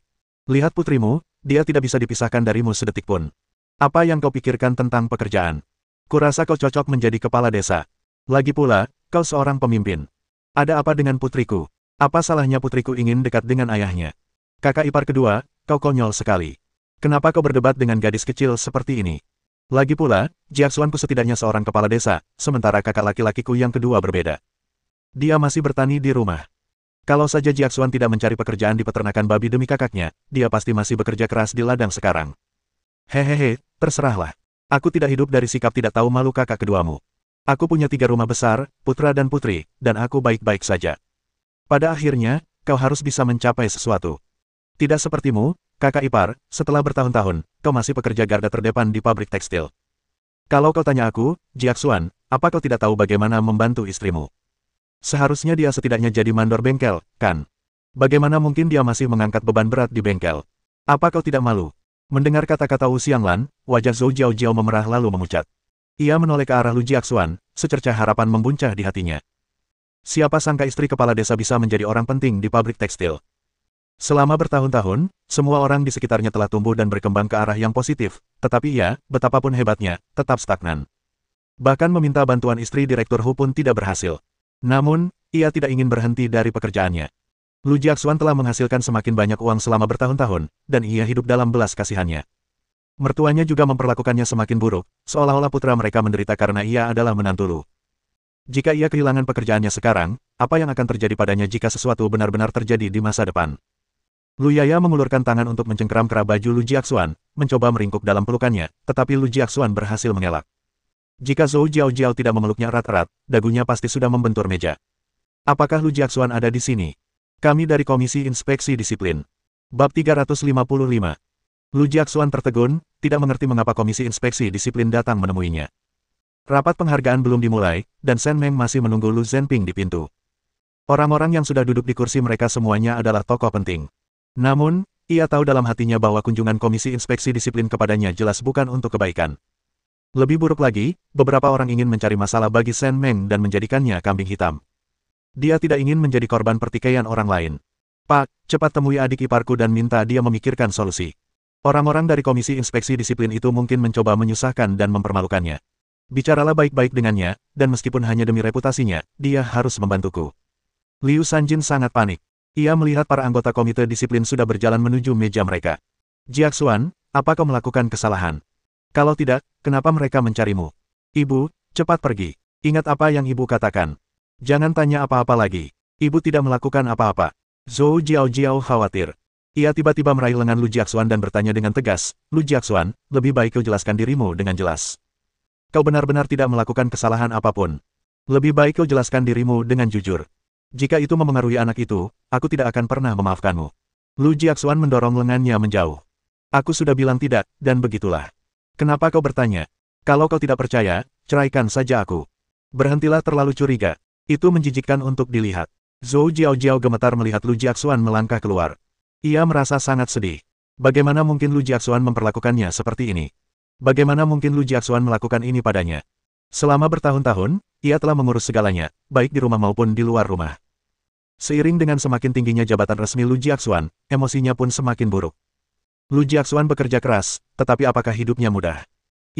Lihat putrimu, dia tidak bisa dipisahkan darimu sedetik pun. Apa yang kau pikirkan tentang pekerjaan? Kurasa kau cocok menjadi kepala desa. Lagi pula, kau seorang pemimpin. Ada apa dengan putriku? Apa salahnya putriku ingin dekat dengan ayahnya? Kakak ipar kedua, kau konyol sekali. Kenapa kau berdebat dengan gadis kecil seperti ini? Lagi pula, Jiaxuanku setidaknya seorang kepala desa, sementara kakak laki-lakiku yang kedua berbeda. Dia masih bertani di rumah. Kalau saja Jiaxuan tidak mencari pekerjaan di peternakan babi demi kakaknya, dia pasti masih bekerja keras di ladang sekarang. Hehehe, terserahlah. Aku tidak hidup dari sikap tidak tahu malu kakak keduamu. Aku punya 3 rumah besar, putra dan putri, dan aku baik-baik saja. Pada akhirnya, kau harus bisa mencapai sesuatu. Tidak sepertimu, kakak ipar, setelah bertahun-tahun, kau masih pekerja garda terdepan di pabrik tekstil. Kalau kau tanya aku, Jiaxuan, apa kau tidak tahu bagaimana membantu istrimu? Seharusnya dia setidaknya jadi mandor bengkel, kan? Bagaimana mungkin dia masih mengangkat beban berat di bengkel? Apa kau tidak malu? Mendengar kata-kata Wu Xianglan, wajah Zhou Jiaojiao memerah lalu memucat. Ia menoleh ke arah Lu Jiaxuan, secercah harapan membuncah di hatinya. Siapa sangka istri kepala desa bisa menjadi orang penting di pabrik tekstil? Selama bertahun-tahun, semua orang di sekitarnya telah tumbuh dan berkembang ke arah yang positif, tetapi ia, betapapun hebatnya, tetap stagnan. Bahkan meminta bantuan istri Direktur Hu pun tidak berhasil. Namun, ia tidak ingin berhenti dari pekerjaannya. Lu Jiaxuan telah menghasilkan semakin banyak uang selama bertahun-tahun, dan ia hidup dalam belas kasihannya. Mertuanya juga memperlakukannya semakin buruk, seolah-olah putra mereka menderita karena ia adalah menantu Lu. Jika ia kehilangan pekerjaannya sekarang, apa yang akan terjadi padanya jika sesuatu benar-benar terjadi di masa depan? Lu Yaya mengulurkan tangan untuk mencengkeram kerah baju Lu Jiaxuan, mencoba meringkuk dalam pelukannya, tetapi Lu Jiaxuan berhasil mengelak. Jika Zhou Jiaojiao tidak memeluknya erat-erat, dagunya pasti sudah membentur meja. Apakah Lu Jiaxuan ada di sini? Kami dari Komisi Inspeksi Disiplin. Bab 355. Lu Jiaxuan tertegun, tidak mengerti mengapa Komisi Inspeksi Disiplin datang menemuinya. Rapat penghargaan belum dimulai, dan Shen Meng masih menunggu Lu Zhenping di pintu. Orang-orang yang sudah duduk di kursi mereka semuanya adalah tokoh penting. Namun, ia tahu dalam hatinya bahwa kunjungan Komisi Inspeksi Disiplin kepadanya jelas bukan untuk kebaikan. Lebih buruk lagi, beberapa orang ingin mencari masalah bagi Shen Meng dan menjadikannya kambing hitam. Dia tidak ingin menjadi korban pertikaian orang lain. Pak, cepat temui adik iparku dan minta dia memikirkan solusi. Orang-orang dari Komisi Inspeksi Disiplin itu mungkin mencoba menyusahkan dan mempermalukannya. Bicaralah baik-baik dengannya, dan meskipun hanya demi reputasinya, dia harus membantuku. Liu Sanjin sangat panik. Ia melihat para anggota komite disiplin sudah berjalan menuju meja mereka. Jiaxuan, apa kau melakukan kesalahan? Kalau tidak, kenapa mereka mencarimu? Ibu, cepat pergi. Ingat apa yang ibu katakan. Jangan tanya apa-apa lagi. Ibu tidak melakukan apa-apa. Zhou Jiaojiao khawatir. Ia tiba-tiba meraih lengan Lu Jiaxuan dan bertanya dengan tegas, Lu Jiaxuan, lebih baik kau jelaskan dirimu dengan jelas. Kau benar-benar tidak melakukan kesalahan apapun. Lebih baik kau jelaskan dirimu dengan jujur. Jika itu memengaruhi anak itu, aku tidak akan pernah memaafkanmu. Lu Jiaxuan mendorong lengannya menjauh. Aku sudah bilang tidak, dan begitulah. Kenapa kau bertanya? Kalau kau tidak percaya, ceraikan saja aku. Berhentilah terlalu curiga. Itu menjijikkan untuk dilihat. Zhou Jiaojiao gemetar melihat Lu Jiaxuan melangkah keluar. Ia merasa sangat sedih. Bagaimana mungkin Lu Jiaxuan memperlakukannya seperti ini? Bagaimana mungkin Lu Jiaxuan melakukan ini padanya? Selama bertahun-tahun, ia telah mengurus segalanya, baik di rumah maupun di luar rumah. Seiring dengan semakin tingginya jabatan resmi Lu Jiaxuan, emosinya pun semakin buruk. Lu Jiaxuan bekerja keras, tetapi apakah hidupnya mudah?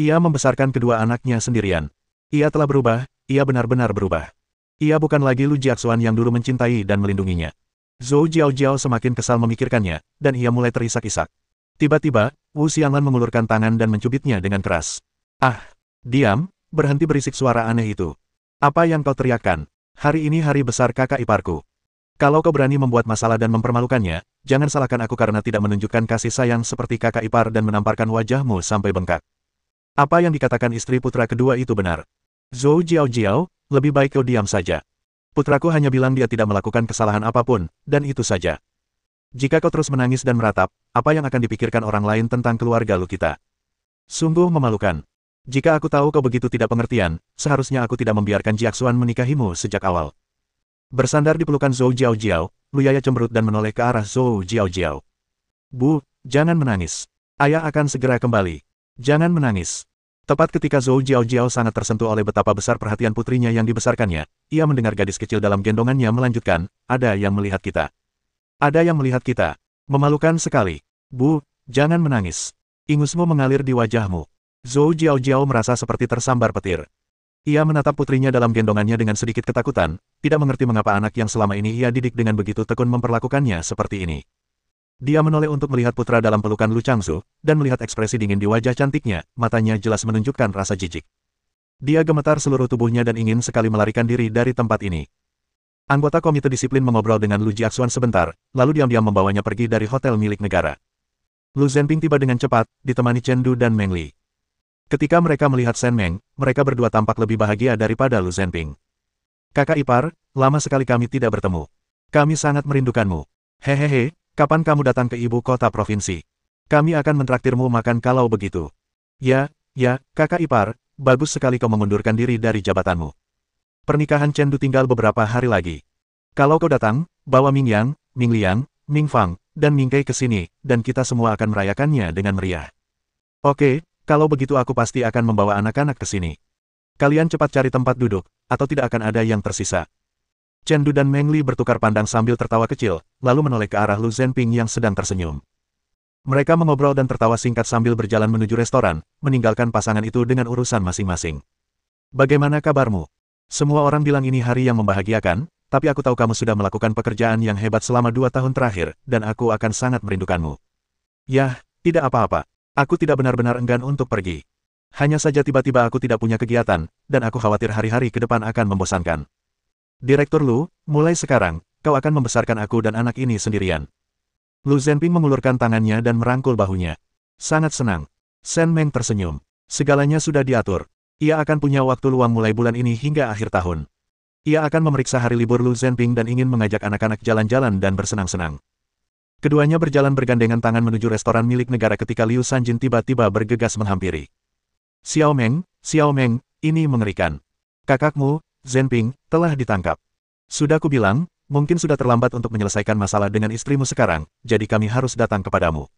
Ia membesarkan kedua anaknya sendirian. Ia telah berubah, ia benar-benar berubah. Ia bukan lagi Lu Jiaxuan yang dulu mencintai dan melindunginya. Zhou Jiaojiao semakin kesal memikirkannya, dan ia mulai terisak-isak. Tiba-tiba, Wu Xianglan mengulurkan tangan dan mencubitnya dengan keras. Ah! Diam, berhenti berisik suara aneh itu. Apa yang kau teriakkan? Hari ini hari besar kakak iparku. Kalau kau berani membuat masalah dan mempermalukannya, jangan salahkan aku karena tidak menunjukkan kasih sayang seperti kakak ipar dan menamparkan wajahmu sampai bengkak. Apa yang dikatakan istri putra kedua itu benar. Zhou Jiaojiao, lebih baik kau diam saja. Putraku hanya bilang dia tidak melakukan kesalahan apapun, dan itu saja. Jika kau terus menangis dan meratap, apa yang akan dipikirkan orang lain tentang keluarga lu kita? Sungguh memalukan. Jika aku tahu kau begitu tidak pengertian, seharusnya aku tidak membiarkan Jiaxuan menikahimu sejak awal. Bersandar di pelukan Zhou Jiaojiao, Lu Yaya cemberut dan menoleh ke arah Zhou Jiaojiao. Bu, jangan menangis. Ayah akan segera kembali. Jangan menangis. Tepat ketika Zhou Jiaojiao sangat tersentuh oleh betapa besar perhatian putrinya yang dibesarkannya, ia mendengar gadis kecil dalam gendongannya melanjutkan, ada yang melihat kita. Ada yang melihat kita. Memalukan sekali. Bu, jangan menangis. Ingusmu mengalir di wajahmu. Zhou Jiaojiao merasa seperti tersambar petir. Ia menatap putrinya dalam gendongannya dengan sedikit ketakutan, tidak mengerti mengapa anak yang selama ini ia didik dengan begitu tekun memperlakukannya seperti ini. Dia menoleh untuk melihat putra dalam pelukan Lu Changsu, dan melihat ekspresi dingin di wajah cantiknya, matanya jelas menunjukkan rasa jijik. Dia gemetar seluruh tubuhnya dan ingin sekali melarikan diri dari tempat ini. Anggota komite disiplin mengobrol dengan Lu Jiaxuan sebentar, lalu diam-diam membawanya pergi dari hotel milik negara. Lu Zhenping tiba dengan cepat, ditemani Chen Du dan Meng Li. Ketika mereka melihat Shen Meng, mereka berdua tampak lebih bahagia daripada Lu Zhenping. Kakak ipar, lama sekali kami tidak bertemu. Kami sangat merindukanmu. Hehehe, kapan kamu datang ke ibu kota provinsi? Kami akan mentraktirmu makan kalau begitu. Ya, kakak ipar, bagus sekali kau mengundurkan diri dari jabatanmu. Pernikahan Chen Du tinggal beberapa hari lagi. Kalau kau datang, bawa Ming Yang, Ming Liang, Ming Fang, dan Ming Kei ke sini, dan kita semua akan merayakannya dengan meriah. Oke. Kalau begitu aku pasti akan membawa anak-anak ke sini. Kalian cepat cari tempat duduk, atau tidak akan ada yang tersisa. Chen Du dan Meng Li bertukar pandang sambil tertawa kecil, lalu menoleh ke arah Lu Zhenping yang sedang tersenyum. Mereka mengobrol dan tertawa singkat sambil berjalan menuju restoran, meninggalkan pasangan itu dengan urusan masing-masing. Bagaimana kabarmu? Semua orang bilang ini hari yang membahagiakan, tapi aku tahu kamu sudah melakukan pekerjaan yang hebat selama 2 tahun terakhir, dan aku akan sangat merindukanmu. Yah, tidak apa-apa. Aku tidak benar-benar enggan untuk pergi. Hanya saja tiba-tiba aku tidak punya kegiatan, dan aku khawatir hari-hari ke depan akan membosankan. Direktur Lu, mulai sekarang, kau akan membesarkan aku dan anak ini sendirian. Lu Zhenping mengulurkan tangannya dan merangkul bahunya. Sangat senang. Shen Meng tersenyum. Segalanya sudah diatur. Ia akan punya waktu luang mulai bulan ini hingga akhir tahun. Ia akan memeriksa hari libur Lu Zhenping dan ingin mengajak anak-anak jalan-jalan dan bersenang-senang. Keduanya berjalan bergandengan tangan menuju restoran milik negara ketika Liu Sanjin tiba-tiba bergegas menghampiri. Xiao Meng, ini mengerikan. Kakakmu, Zhenping, telah ditangkap. Sudah kubilang, mungkin sudah terlambat untuk menyelesaikan masalah dengan istrimu sekarang, jadi kami harus datang kepadamu.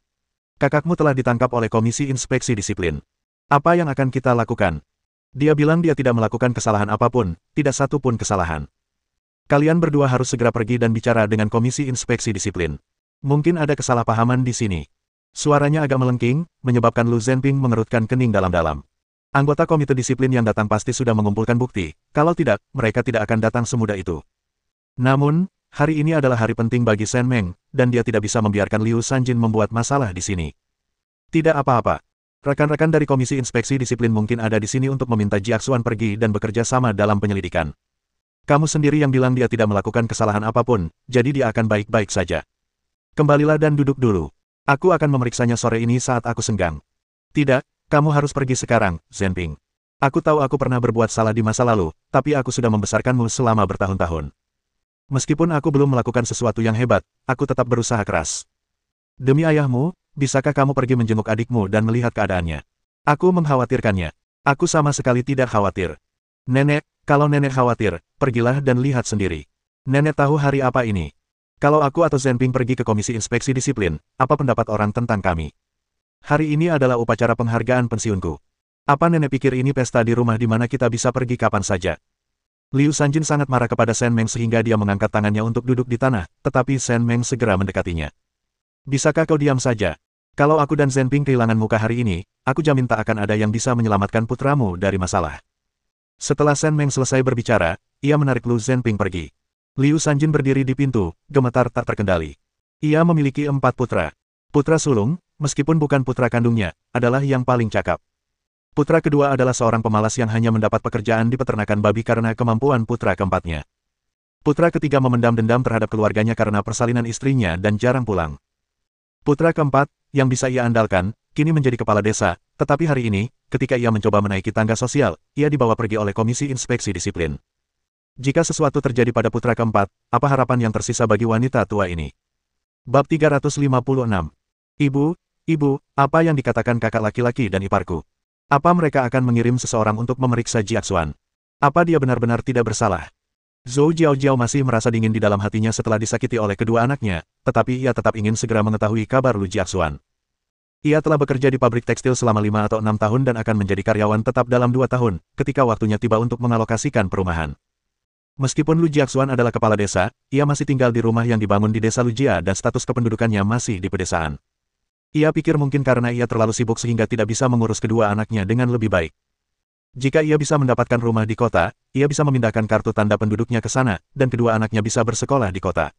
Kakakmu telah ditangkap oleh Komisi Inspeksi Disiplin. Apa yang akan kita lakukan? Dia bilang dia tidak melakukan kesalahan apapun, tidak satu pun kesalahan. Kalian berdua harus segera pergi dan bicara dengan Komisi Inspeksi Disiplin. Mungkin ada kesalahpahaman di sini. Suaranya agak melengking, menyebabkan Lu Zhenping mengerutkan kening dalam-dalam. Anggota komite disiplin yang datang pasti sudah mengumpulkan bukti, kalau tidak, mereka tidak akan datang semudah itu. Namun, hari ini adalah hari penting bagi Shen Meng, dan dia tidak bisa membiarkan Liu Sanjin membuat masalah di sini. Tidak apa-apa. Rekan-rekan dari Komisi Inspeksi Disiplin mungkin ada di sini untuk meminta Jiaxuan pergi dan bekerja sama dalam penyelidikan. Kamu sendiri yang bilang dia tidak melakukan kesalahan apapun, jadi dia akan baik-baik saja. Kembalilah dan duduk dulu. Aku akan memeriksanya sore ini saat aku senggang. Tidak, kamu harus pergi sekarang, Zhenping. Aku tahu aku pernah berbuat salah di masa lalu, tapi aku sudah membesarkanmu selama bertahun-tahun. Meskipun aku belum melakukan sesuatu yang hebat, aku tetap berusaha keras. Demi ayahmu, bisakah kamu pergi menjenguk adikmu dan melihat keadaannya? Aku mengkhawatirkannya. Aku sama sekali tidak khawatir. Nenek, kalau nenek khawatir, pergilah dan lihat sendiri. Nenek tahu hari apa ini. Kalau aku atau Zhenping pergi ke Komisi Inspeksi Disiplin, apa pendapat orang tentang kami? Hari ini adalah upacara penghargaan pensiunku. Apa nenek pikir ini pesta di rumah di mana kita bisa pergi kapan saja? Liu Sanjin sangat marah kepada Shen Meng sehingga dia mengangkat tangannya untuk duduk di tanah, tetapi Shen Meng segera mendekatinya. Bisakah kau diam saja? Kalau aku dan Zhenping kehilangan muka hari ini, aku jamin tak akan ada yang bisa menyelamatkan putramu dari masalah. Setelah Shen Meng selesai berbicara, ia menarik Lu Zhenping pergi. Liu Sanjin berdiri di pintu, gemetar tak terkendali. Ia memiliki 4 putra. Putra sulung, meskipun bukan putra kandungnya, adalah yang paling cakap. Putra kedua adalah seorang pemalas yang hanya mendapat pekerjaan di peternakan babi karena kemampuan putra keempatnya. Putra ketiga memendam dendam terhadap keluarganya karena persalinan istrinya dan jarang pulang. Putra keempat, yang bisa ia andalkan, kini menjadi kepala desa, tetapi hari ini, ketika ia mencoba menaiki tangga sosial, ia dibawa pergi oleh Komisi Inspeksi Disiplin. Jika sesuatu terjadi pada putra keempat, apa harapan yang tersisa bagi wanita tua ini? Bab 356. Ibu, apa yang dikatakan kakak laki-laki dan iparku? Apa mereka akan mengirim seseorang untuk memeriksa Jiaxuan? Apa dia benar-benar tidak bersalah? Zhou Jiaojiao masih merasa dingin di dalam hatinya setelah disakiti oleh kedua anaknya, tetapi ia tetap ingin segera mengetahui kabar Lu Jiaxuan. Ia telah bekerja di pabrik tekstil selama 5 atau 6 tahun dan akan menjadi karyawan tetap dalam 2 tahun, ketika waktunya tiba untuk mengalokasikan perumahan. Meskipun Lu Jiaxuan adalah kepala desa, ia masih tinggal di rumah yang dibangun di desa Lujia dan status kependudukannya masih di pedesaan. Ia pikir mungkin karena ia terlalu sibuk sehingga tidak bisa mengurus kedua anaknya dengan lebih baik. Jika ia bisa mendapatkan rumah di kota, ia bisa memindahkan kartu tanda penduduknya ke sana, dan kedua anaknya bisa bersekolah di kota.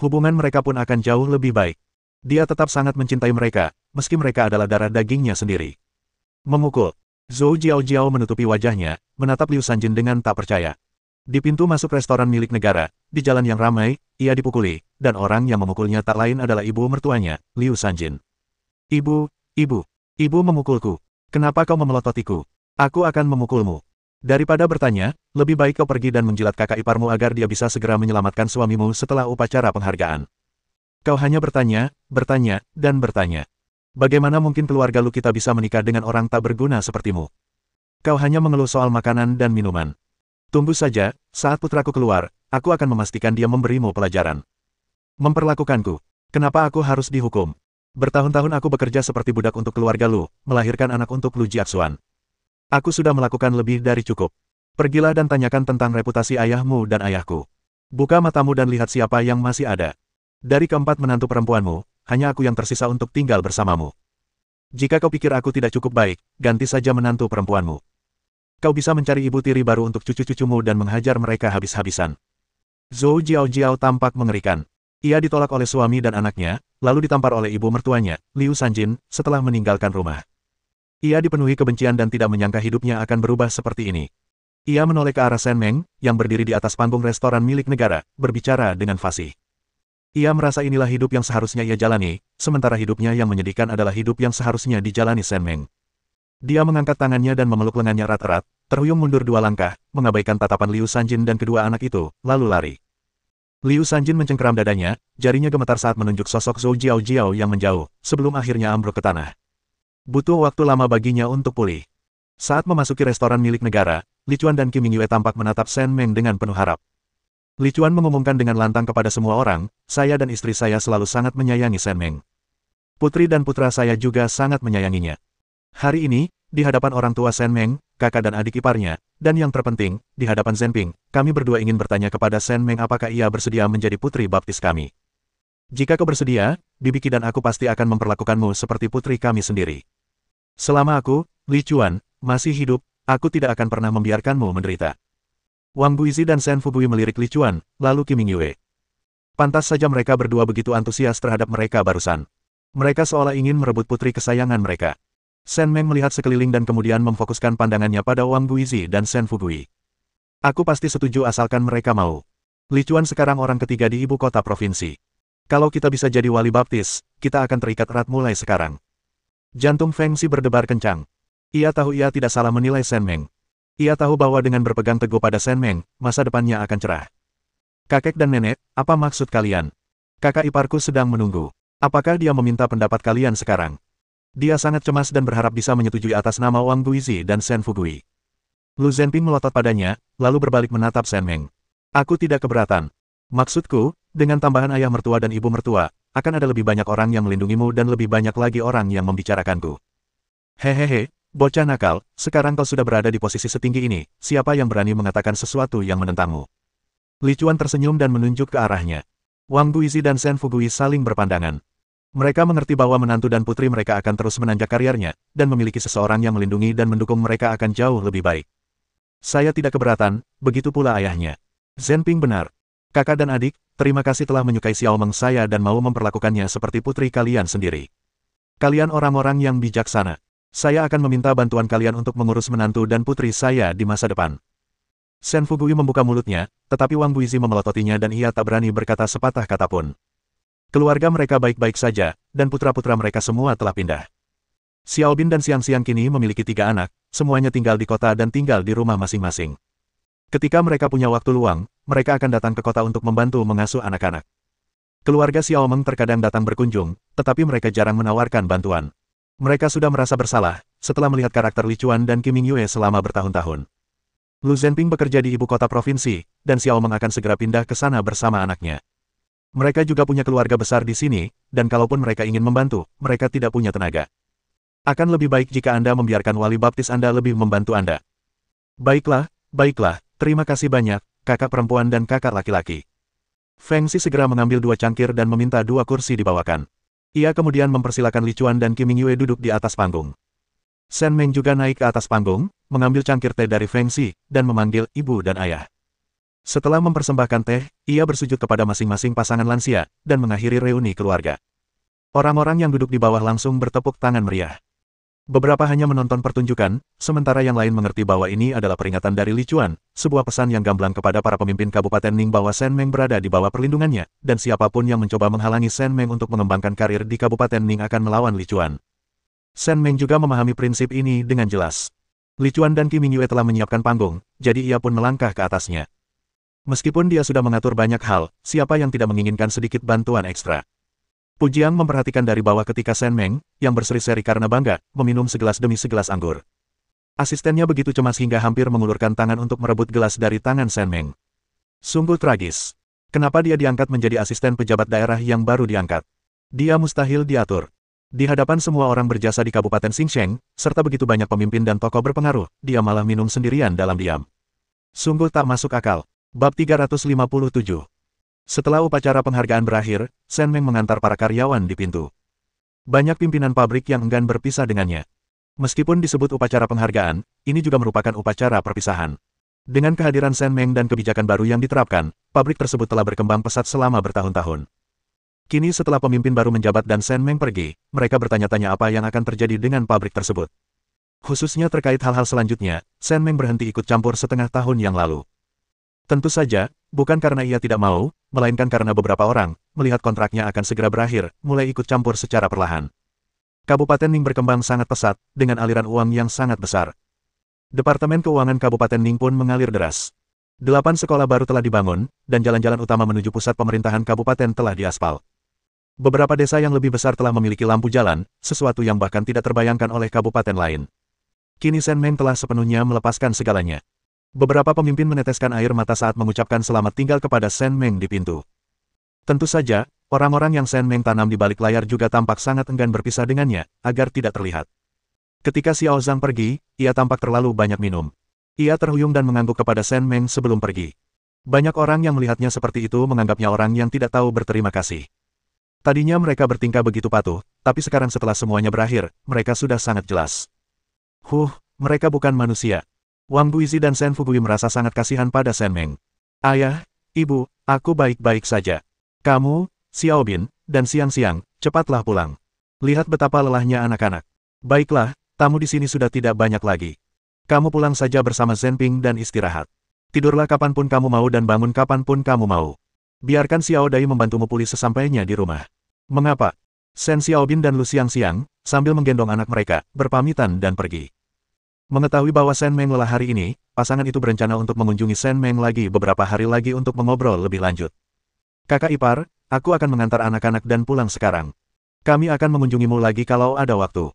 Hubungan mereka pun akan jauh lebih baik. Dia tetap sangat mencintai mereka, meski mereka adalah darah dagingnya sendiri. Memukul. Zhou Jiaojiao menutupi wajahnya, menatap Liu Sanjin dengan tak percaya. Di pintu masuk restoran milik negara, di jalan yang ramai, ia dipukuli, dan orang yang memukulnya tak lain adalah ibu mertuanya, Liu Sanjin. Ibu memukulku. Kenapa kau memelototiku? Aku akan memukulmu. Daripada bertanya, lebih baik kau pergi dan menjilat kakak iparmu agar dia bisa segera menyelamatkan suamimu setelah upacara penghargaan. Kau hanya bertanya, dan bertanya. Bagaimana mungkin keluarga lu kita bisa menikah dengan orang tak berguna sepertimu? Kau hanya mengeluh soal makanan dan minuman. Tunggu saja, saat putraku keluar, aku akan memastikan dia memberimu pelajaran. Memperlakukanku. Kenapa aku harus dihukum? Bertahun-tahun aku bekerja seperti budak untuk keluarga lu, melahirkan anak untuk Lu Jiaxuan. Aku sudah melakukan lebih dari cukup. Pergilah dan tanyakan tentang reputasi ayahmu dan ayahku. Buka matamu dan lihat siapa yang masih ada. Dari keempat menantu perempuanmu, hanya aku yang tersisa untuk tinggal bersamamu. Jika kau pikir aku tidak cukup baik, ganti saja menantu perempuanmu. Kau bisa mencari ibu tiri baru untuk cucu-cucumu dan menghajar mereka habis-habisan. Zhou Jiaojiao tampak mengerikan. Ia ditolak oleh suami dan anaknya, lalu ditampar oleh ibu mertuanya, Liu Sanjin, setelah meninggalkan rumah. Ia dipenuhi kebencian dan tidak menyangka hidupnya akan berubah seperti ini. Ia menoleh ke arah Shen Meng, yang berdiri di atas panggung restoran milik negara, berbicara dengan fasih. Ia merasa inilah hidup yang seharusnya ia jalani, sementara hidupnya yang menyedihkan adalah hidup yang seharusnya dijalani Shen Meng. Dia mengangkat tangannya dan memeluk lengannya erat-erat, terhuyung mundur 2 langkah, mengabaikan tatapan Liu Sanjin dan kedua anak itu, lalu lari. Liu Sanjin mencengkeram dadanya, jarinya gemetar saat menunjuk sosok Zhou Jiaojiao yang menjauh, sebelum akhirnya ambruk ke tanah. Butuh waktu lama baginya untuk pulih. Saat memasuki restoran milik negara, Li Chuan dan Qi Mingyue tampak menatap Shen Meng dengan penuh harap. Li Chuan mengumumkan dengan lantang kepada semua orang, saya dan istri saya selalu sangat menyayangi Shen Meng. Putri dan putra saya juga sangat menyayanginya. Hari ini, di hadapan orang tua Shen Meng, kakak dan adik iparnya, dan yang terpenting, di hadapan Zhenping, kami berdua ingin bertanya kepada Shen Meng apakah ia bersedia menjadi putri baptis kami. Jika kau bersedia, Bibi Qi dan aku pasti akan memperlakukanmu seperti putri kami sendiri. Selama aku, Li Chuan, masih hidup, aku tidak akan pernah membiarkanmu menderita. Wang Buizi dan Shen Fugui melirik Li Chuan, lalu Qi Mingyue. Pantas saja mereka berdua begitu antusias terhadap mereka barusan. Mereka seolah ingin merebut putri kesayangan mereka. Shen Meng melihat sekeliling dan kemudian memfokuskan pandangannya pada Wang Buizi dan Shen Fugui. Aku pasti setuju asalkan mereka mau. Li Chuan sekarang orang ketiga di ibu kota provinsi. Kalau kita bisa jadi wali baptis, kita akan terikat erat mulai sekarang. Jantung Feng Xi berdebar kencang. Ia tahu ia tidak salah menilai Shen Meng. Ia tahu bahwa dengan berpegang teguh pada Shen Meng, masa depannya akan cerah. Kakek dan nenek, apa maksud kalian? Kakak iparku sedang menunggu. Apakah dia meminta pendapat kalian sekarang? Dia sangat cemas dan berharap bisa menyetujui atas nama Wang Buizi dan Shen Fugui. Lu Zhenping melotot padanya, lalu berbalik menatap Shen Meng. Aku tidak keberatan. Maksudku, dengan tambahan ayah mertua dan ibu mertua, akan ada lebih banyak orang yang melindungimu dan lebih banyak lagi orang yang membicarakanku. Hehehe, bocah nakal, sekarang kau sudah berada di posisi setinggi ini, siapa yang berani mengatakan sesuatu yang menentangmu? Li Chuan tersenyum dan menunjuk ke arahnya. Wang Guizi dan Shen Fugui saling berpandangan. Mereka mengerti bahwa menantu dan putri mereka akan terus menanjak karirnya, dan memiliki seseorang yang melindungi dan mendukung mereka akan jauh lebih baik. Saya tidak keberatan, begitu pula ayahnya. Zhen Ping benar. Kakak dan adik, terima kasih telah menyukai Xiao Meng saya dan mau memperlakukannya seperti putri kalian sendiri. Kalian orang-orang yang bijaksana. Saya akan meminta bantuan kalian untuk mengurus menantu dan putri saya di masa depan. Shen Fugui membuka mulutnya, tetapi Wang Guizi memelototinya dan ia tak berani berkata sepatah kata pun. Keluarga mereka baik-baik saja, dan putra-putra mereka semua telah pindah. Xiao Bin dan Xiang Xiang kini memiliki 3 anak, semuanya tinggal di kota dan tinggal di rumah masing-masing. Ketika mereka punya waktu luang, mereka akan datang ke kota untuk membantu mengasuh anak-anak. Keluarga Xiao Meng terkadang datang berkunjung, tetapi mereka jarang menawarkan bantuan. Mereka sudah merasa bersalah, setelah melihat karakter Li Chuan dan Kim Mingyue selama bertahun-tahun. Lu Zhenping bekerja di ibu kota provinsi, dan Xiao Meng akan segera pindah ke sana bersama anaknya. Mereka juga punya keluarga besar di sini, dan kalaupun mereka ingin membantu, mereka tidak punya tenaga. Akan lebih baik jika Anda membiarkan wali baptis Anda lebih membantu Anda. Baiklah, terima kasih banyak, kakak perempuan dan kakak laki-laki. Feng Xi segera mengambil 2 cangkir dan meminta 2 kursi dibawakan. Ia kemudian mempersilakan Li Chuan dan Kim Mingyue duduk di atas panggung. Shen Meng juga naik ke atas panggung, mengambil cangkir teh dari Feng Xi, dan memanggil ibu dan ayah. Setelah mempersembahkan teh, ia bersujud kepada masing-masing pasangan lansia, dan mengakhiri reuni keluarga. Orang-orang yang duduk di bawah langsung bertepuk tangan meriah. Beberapa hanya menonton pertunjukan, sementara yang lain mengerti bahwa ini adalah peringatan dari Li Chuan, sebuah pesan yang gamblang kepada para pemimpin Kabupaten Ning bahwa Shen Meng berada di bawah perlindungannya, dan siapapun yang mencoba menghalangi Shen Meng untuk mengembangkan karir di Kabupaten Ning akan melawan Li Chuan. Shen Meng juga memahami prinsip ini dengan jelas. Li Chuan dan Kim Mingyue telah menyiapkan panggung, jadi ia pun melangkah ke atasnya. Meskipun dia sudah mengatur banyak hal, siapa yang tidak menginginkan sedikit bantuan ekstra? Pujiang memperhatikan dari bawah ketika Shen Meng, yang berseri-seri karena bangga, meminum segelas demi segelas anggur. Asistennya begitu cemas hingga hampir mengulurkan tangan untuk merebut gelas dari tangan Shen Meng. Sungguh tragis. Kenapa dia diangkat menjadi asisten pejabat daerah yang baru diangkat? Dia mustahil diatur. Di hadapan semua orang berjasa di Kabupaten Xingsheng, serta begitu banyak pemimpin dan tokoh berpengaruh, dia malah minum sendirian dalam diam. Sungguh tak masuk akal. Bab 357. Setelah upacara penghargaan berakhir, Shen Meng mengantar para karyawan di pintu. Banyak pimpinan pabrik yang enggan berpisah dengannya. Meskipun disebut upacara penghargaan, ini juga merupakan upacara perpisahan. Dengan kehadiran Shen Meng dan kebijakan baru yang diterapkan, pabrik tersebut telah berkembang pesat selama bertahun-tahun. Kini setelah pemimpin baru menjabat dan Shen Meng pergi, mereka bertanya-tanya apa yang akan terjadi dengan pabrik tersebut. Khususnya terkait hal-hal selanjutnya, Shen Meng berhenti ikut campur setengah tahun yang lalu. Tentu saja, bukan karena ia tidak mau, melainkan karena beberapa orang, melihat kontraknya akan segera berakhir, mulai ikut campur secara perlahan. Kabupaten Ning berkembang sangat pesat, dengan aliran uang yang sangat besar. Departemen Keuangan Kabupaten Ning pun mengalir deras. 8 sekolah baru telah dibangun, dan jalan-jalan utama menuju pusat pemerintahan kabupaten telah diaspal. Beberapa desa yang lebih besar telah memiliki lampu jalan, sesuatu yang bahkan tidak terbayangkan oleh kabupaten lain. Kini Shen Meng telah sepenuhnya melepaskan segalanya. Beberapa pemimpin meneteskan air mata saat mengucapkan selamat tinggal kepada Shen Meng di pintu. Tentu saja, orang-orang yang Shen Meng tanam di balik layar juga tampak sangat enggan berpisah dengannya, agar tidak terlihat. Ketika Xiao Zhang pergi, ia tampak terlalu banyak minum. Ia terhuyung dan mengangguk kepada Shen Meng sebelum pergi. Banyak orang yang melihatnya seperti itu menganggapnya orang yang tidak tahu berterima kasih. Tadinya mereka bertingkah begitu patuh, tapi sekarang setelah semuanya berakhir, mereka sudah sangat jelas. Mereka bukan manusia. Wang Guizi dan Shen Fugui merasa sangat kasihan pada Shen Meng. Ayah, ibu, aku baik-baik saja. Kamu, Xiao Bin, dan Xiang Xiang, cepatlah pulang. Lihat betapa lelahnya anak-anak. Baiklah, tamu di sini sudah tidak banyak lagi. Kamu pulang saja bersama Zhen Ping dan istirahat. Tidurlah kapanpun kamu mau dan bangun kapanpun kamu mau. Biarkan Xiao Dai membantumu pulih sesampainya di rumah. Mengapa? Shen Xiao Bin dan Lu Xiang Xiang, sambil menggendong anak mereka, berpamitan dan pergi. Mengetahui bahwa Shen Meng lelah hari ini, pasangan itu berencana untuk mengunjungi Shen Meng lagi beberapa hari lagi untuk mengobrol lebih lanjut. Kakak ipar, aku akan mengantar anak-anak dan pulang sekarang. Kami akan mengunjungimu lagi kalau ada waktu.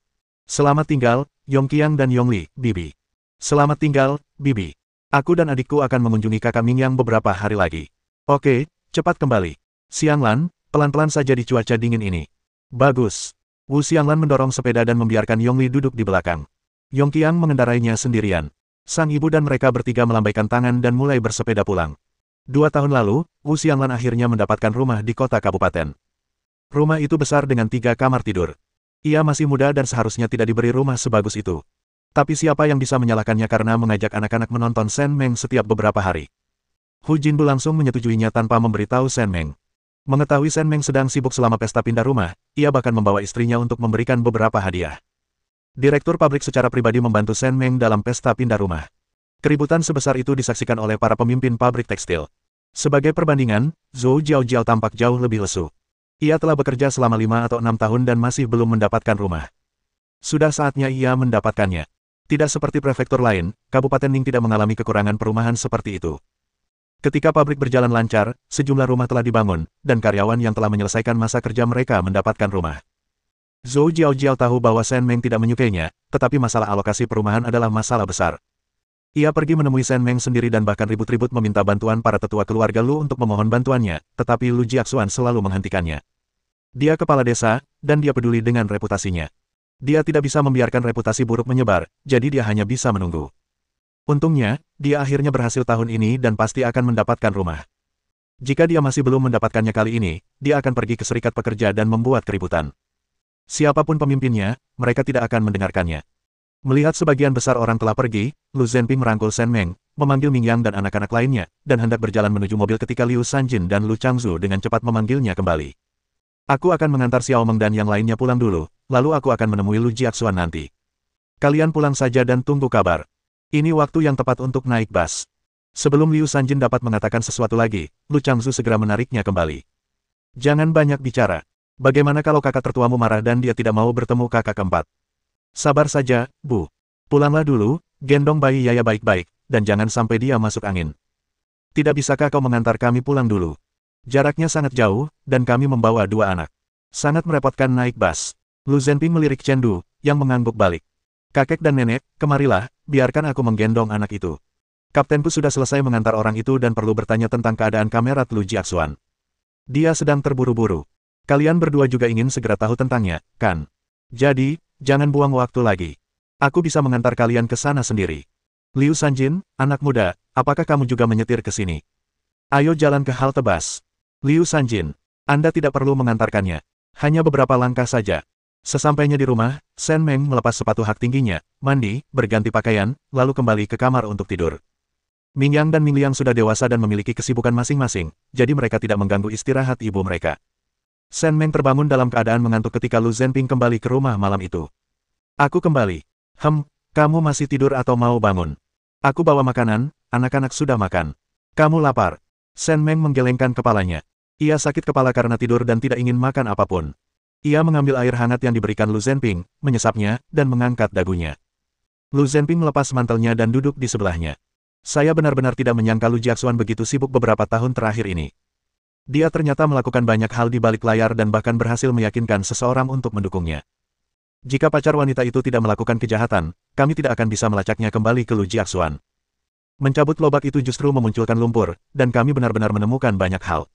Selamat tinggal, Yongqiang dan Yongli, Bibi. Selamat tinggal, Bibi. Aku dan adikku akan mengunjungi kakak Mingyang beberapa hari lagi. Oke, cepat kembali. Xianglan, pelan-pelan saja di cuaca dingin ini. Bagus. Wu Xianglan mendorong sepeda dan membiarkan Yongli duduk di belakang. Yongqiang mengendarainya sendirian. Sang ibu dan mereka bertiga melambaikan tangan dan mulai bersepeda pulang. 2 tahun lalu, Wu Xianglan akhirnya mendapatkan rumah di kota kabupaten. Rumah itu besar dengan 3 kamar tidur. Ia masih muda dan seharusnya tidak diberi rumah sebagus itu. Tapi siapa yang bisa menyalahkannya karena mengajak anak-anak menonton Shen Meng setiap beberapa hari. Hu Jinbu langsung menyetujuinya tanpa memberitahu Shen Meng. Mengetahui Shen Meng sedang sibuk selama pesta pindah rumah, ia bahkan membawa istrinya untuk memberikan beberapa hadiah. Direktur pabrik secara pribadi membantu Shen Meng dalam pesta pindah rumah. Keributan sebesar itu disaksikan oleh para pemimpin pabrik tekstil. Sebagai perbandingan, Zhou Jiaojiao tampak jauh lebih lesu. Ia telah bekerja selama 5 atau 6 tahun dan masih belum mendapatkan rumah. Sudah saatnya ia mendapatkannya. Tidak seperti prefektur lain, Kabupaten Ning tidak mengalami kekurangan perumahan seperti itu. Ketika pabrik berjalan lancar, sejumlah rumah telah dibangun, dan karyawan yang telah menyelesaikan masa kerja mereka mendapatkan rumah. Zhou Jiaojiao tahu bahwa Shen Meng tidak menyukainya, tetapi masalah alokasi perumahan adalah masalah besar. Ia pergi menemui Shen Meng sendiri dan bahkan ribut-ribut meminta bantuan para tetua keluarga Lu untuk memohon bantuannya, tetapi Lu Jiaxuan selalu menghentikannya. Dia kepala desa, dan dia peduli dengan reputasinya. Dia tidak bisa membiarkan reputasi buruk menyebar, jadi dia hanya bisa menunggu. Untungnya, dia akhirnya berhasil tahun ini dan pasti akan mendapatkan rumah. Jika dia masih belum mendapatkannya kali ini, dia akan pergi ke serikat pekerja dan membuat keributan. Siapapun pemimpinnya, mereka tidak akan mendengarkannya. Melihat sebagian besar orang telah pergi, Lu Zhenping merangkul Shen Meng, memanggil Mingyang dan anak-anak lainnya, dan hendak berjalan menuju mobil ketika Liu Sanjin dan Lu Changzu dengan cepat memanggilnya kembali. Aku akan mengantar Xiao Meng dan yang lainnya pulang dulu, lalu aku akan menemui Lu Jiaxuan nanti. Kalian pulang saja dan tunggu kabar. Ini waktu yang tepat untuk naik bus. Sebelum Liu Sanjin dapat mengatakan sesuatu lagi, Lu Changzu segera menariknya kembali. Jangan banyak bicara. Bagaimana kalau kakak tertuamu marah dan dia tidak mau bertemu kakak keempat? Sabar saja, Bu. Pulanglah dulu, gendong bayi Yaya baik-baik, dan jangan sampai dia masuk angin. Tidak bisakah kau mengantar kami pulang dulu? Jaraknya sangat jauh, dan kami membawa 2 anak. Sangat merepotkan naik bus. Lu Zhenping melirik Chen Du, yang mengangguk balik. Kakek dan nenek, kemarilah, biarkan aku menggendong anak itu. Kaptenku sudah selesai mengantar orang itu dan perlu bertanya tentang keadaan kamerat Lu Jiaxuan. Dia sedang terburu-buru. Kalian berdua juga ingin segera tahu tentangnya, kan? Jadi, jangan buang waktu lagi. Aku bisa mengantar kalian ke sana sendiri. Liu Sanjin, anak muda, apakah kamu juga menyetir ke sini? Ayo jalan ke halte bus. Liu Sanjin, Anda tidak perlu mengantarkannya. Hanya beberapa langkah saja. Sesampainya di rumah, Shen Meng melepas sepatu hak tingginya, mandi, berganti pakaian, lalu kembali ke kamar untuk tidur. Mingyang dan Mingliang sudah dewasa dan memiliki kesibukan masing-masing, jadi mereka tidak mengganggu istirahat ibu mereka. Shen Meng terbangun dalam keadaan mengantuk ketika Lu Zhenping kembali ke rumah malam itu. Aku kembali. Kamu masih tidur atau mau bangun? Aku bawa makanan, anak-anak sudah makan. Kamu lapar? Shen Meng menggelengkan kepalanya. Ia sakit kepala karena tidur dan tidak ingin makan apapun. Ia mengambil air hangat yang diberikan Lu Zhenping, menyesapnya, dan mengangkat dagunya. Lu Zhenping melepas mantelnya dan duduk di sebelahnya. Saya benar-benar tidak menyangka Lu Jiaxuan begitu sibuk beberapa tahun terakhir ini. Dia ternyata melakukan banyak hal di balik layar dan bahkan berhasil meyakinkan seseorang untuk mendukungnya. Jika pacar wanita itu tidak melakukan kejahatan, kami tidak akan bisa melacaknya kembali ke Lu Jiaxuan. Mencabut lobak itu justru memunculkan lumpur, dan kami benar-benar menemukan banyak hal.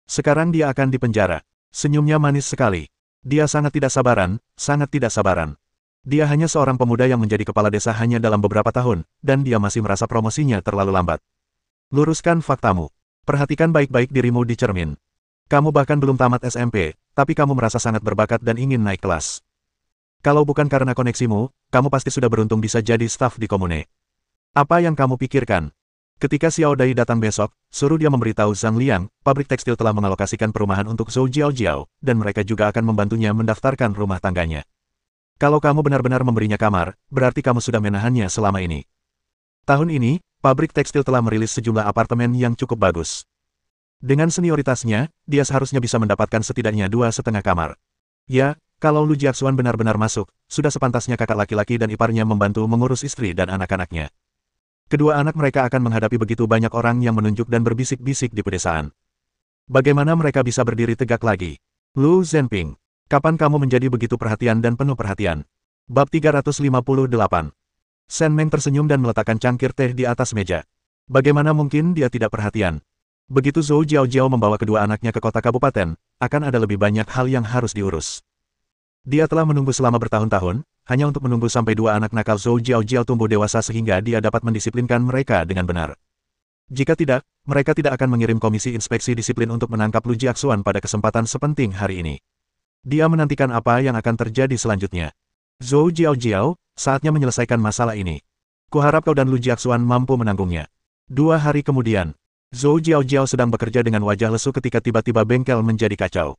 Sekarang dia akan dipenjara. Senyumnya manis sekali. Dia sangat tidak sabaran, sangat tidak sabaran. Dia hanya seorang pemuda yang menjadi kepala desa hanya dalam beberapa tahun, dan dia masih merasa promosinya terlalu lambat. Luruskan faktamu. Perhatikan baik-baik dirimu di cermin. Kamu bahkan belum tamat SMP, tapi kamu merasa sangat berbakat dan ingin naik kelas. Kalau bukan karena koneksimu, kamu pasti sudah beruntung bisa jadi staf di komune. Apa yang kamu pikirkan? Ketika Xiao Dai datang besok, suruh dia memberitahu Zhang Liang, pabrik tekstil telah mengalokasikan perumahan untuk Zhou Jiaojiao, dan mereka juga akan membantunya mendaftarkan rumah tangganya. Kalau kamu benar-benar memberinya kamar, berarti kamu sudah menahannya selama ini. Tahun ini, pabrik tekstil telah merilis sejumlah apartemen yang cukup bagus. Dengan senioritasnya, dia seharusnya bisa mendapatkan setidaknya 2,5 kamar. Ya, kalau Lu Jiaxuan benar-benar masuk, sudah sepantasnya kakak laki-laki dan iparnya membantu mengurus istri dan anak-anaknya. Kedua anak mereka akan menghadapi begitu banyak orang yang menunjuk dan berbisik-bisik di pedesaan. Bagaimana mereka bisa berdiri tegak lagi? Lu Zhenping, kapan kamu menjadi begitu perhatian dan penuh perhatian? Bab 358. Shen Meng tersenyum dan meletakkan cangkir teh di atas meja. Bagaimana mungkin dia tidak perhatian? Begitu Zhou Jiaojiao membawa kedua anaknya ke kota kabupaten, akan ada lebih banyak hal yang harus diurus. Dia telah menunggu selama bertahun-tahun, hanya untuk menunggu sampai dua anak nakal Zhou Jiaojiao tumbuh dewasa sehingga dia dapat mendisiplinkan mereka dengan benar. Jika tidak, mereka tidak akan mengirim komisi inspeksi disiplin untuk menangkap Lu Jiaxuan pada kesempatan sepenting hari ini. Dia menantikan apa yang akan terjadi selanjutnya. Zhou Jiaojiao, saatnya menyelesaikan masalah ini. Kuharap kau dan Lu Jiaxuan mampu menanggungnya. 2 hari kemudian, Zhou Jiaojiao sedang bekerja dengan wajah lesu ketika tiba-tiba bengkel menjadi kacau.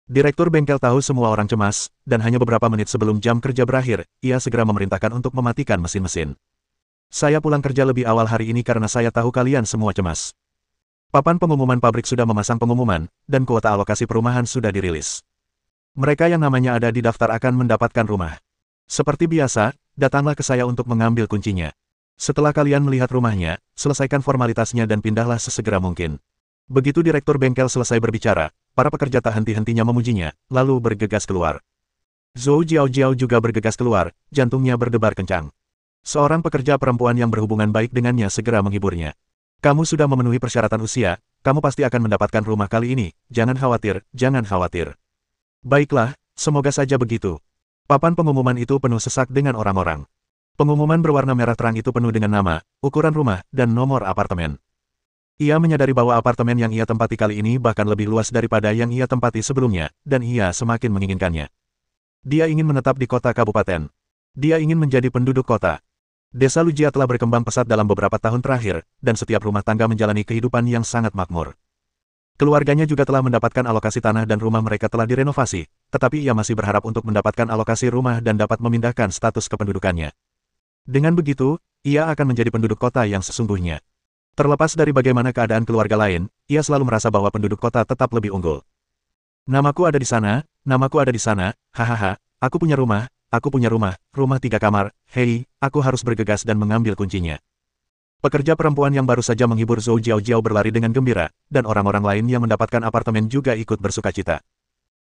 Direktur bengkel tahu semua orang cemas, dan hanya beberapa menit sebelum jam kerja berakhir, ia segera memerintahkan untuk mematikan mesin-mesin. Saya pulang kerja lebih awal hari ini karena saya tahu kalian semua cemas. Papan pengumuman pabrik sudah memasang pengumuman, dan kuota alokasi perumahan sudah dirilis. Mereka yang namanya ada di daftar akan mendapatkan rumah. Seperti biasa, datanglah ke saya untuk mengambil kuncinya. Setelah kalian melihat rumahnya, selesaikan formalitasnya dan pindahlah sesegera mungkin. Begitu direktur bengkel selesai berbicara, para pekerja tak henti-hentinya memujinya, lalu bergegas keluar. Zhou Jiaojiao juga bergegas keluar, jantungnya berdebar kencang. Seorang pekerja perempuan yang berhubungan baik dengannya segera menghiburnya. Kamu sudah memenuhi persyaratan usia, kamu pasti akan mendapatkan rumah kali ini, jangan khawatir, jangan khawatir. Baiklah, semoga saja begitu. Papan pengumuman itu penuh sesak dengan orang-orang. Pengumuman berwarna merah terang itu penuh dengan nama, ukuran rumah, dan nomor apartemen. Ia menyadari bahwa apartemen yang ia tempati kali ini bahkan lebih luas daripada yang ia tempati sebelumnya, dan ia semakin menginginkannya. Dia ingin menetap di kota kabupaten. Dia ingin menjadi penduduk kota. Desa Lujia telah berkembang pesat dalam beberapa tahun terakhir, dan setiap rumah tangga menjalani kehidupan yang sangat makmur. Keluarganya juga telah mendapatkan alokasi tanah dan rumah mereka telah direnovasi, tetapi ia masih berharap untuk mendapatkan alokasi rumah dan dapat memindahkan status kependudukannya. Dengan begitu, ia akan menjadi penduduk kota yang sesungguhnya. Terlepas dari bagaimana keadaan keluarga lain, ia selalu merasa bahwa penduduk kota tetap lebih unggul. Namaku ada di sana, hahaha, aku punya rumah, rumah 3 kamar, hei, aku harus bergegas dan mengambil kuncinya. Pekerja perempuan yang baru saja menghibur Zhou Jiaojiao berlari dengan gembira, dan orang-orang lain yang mendapatkan apartemen juga ikut bersukacita.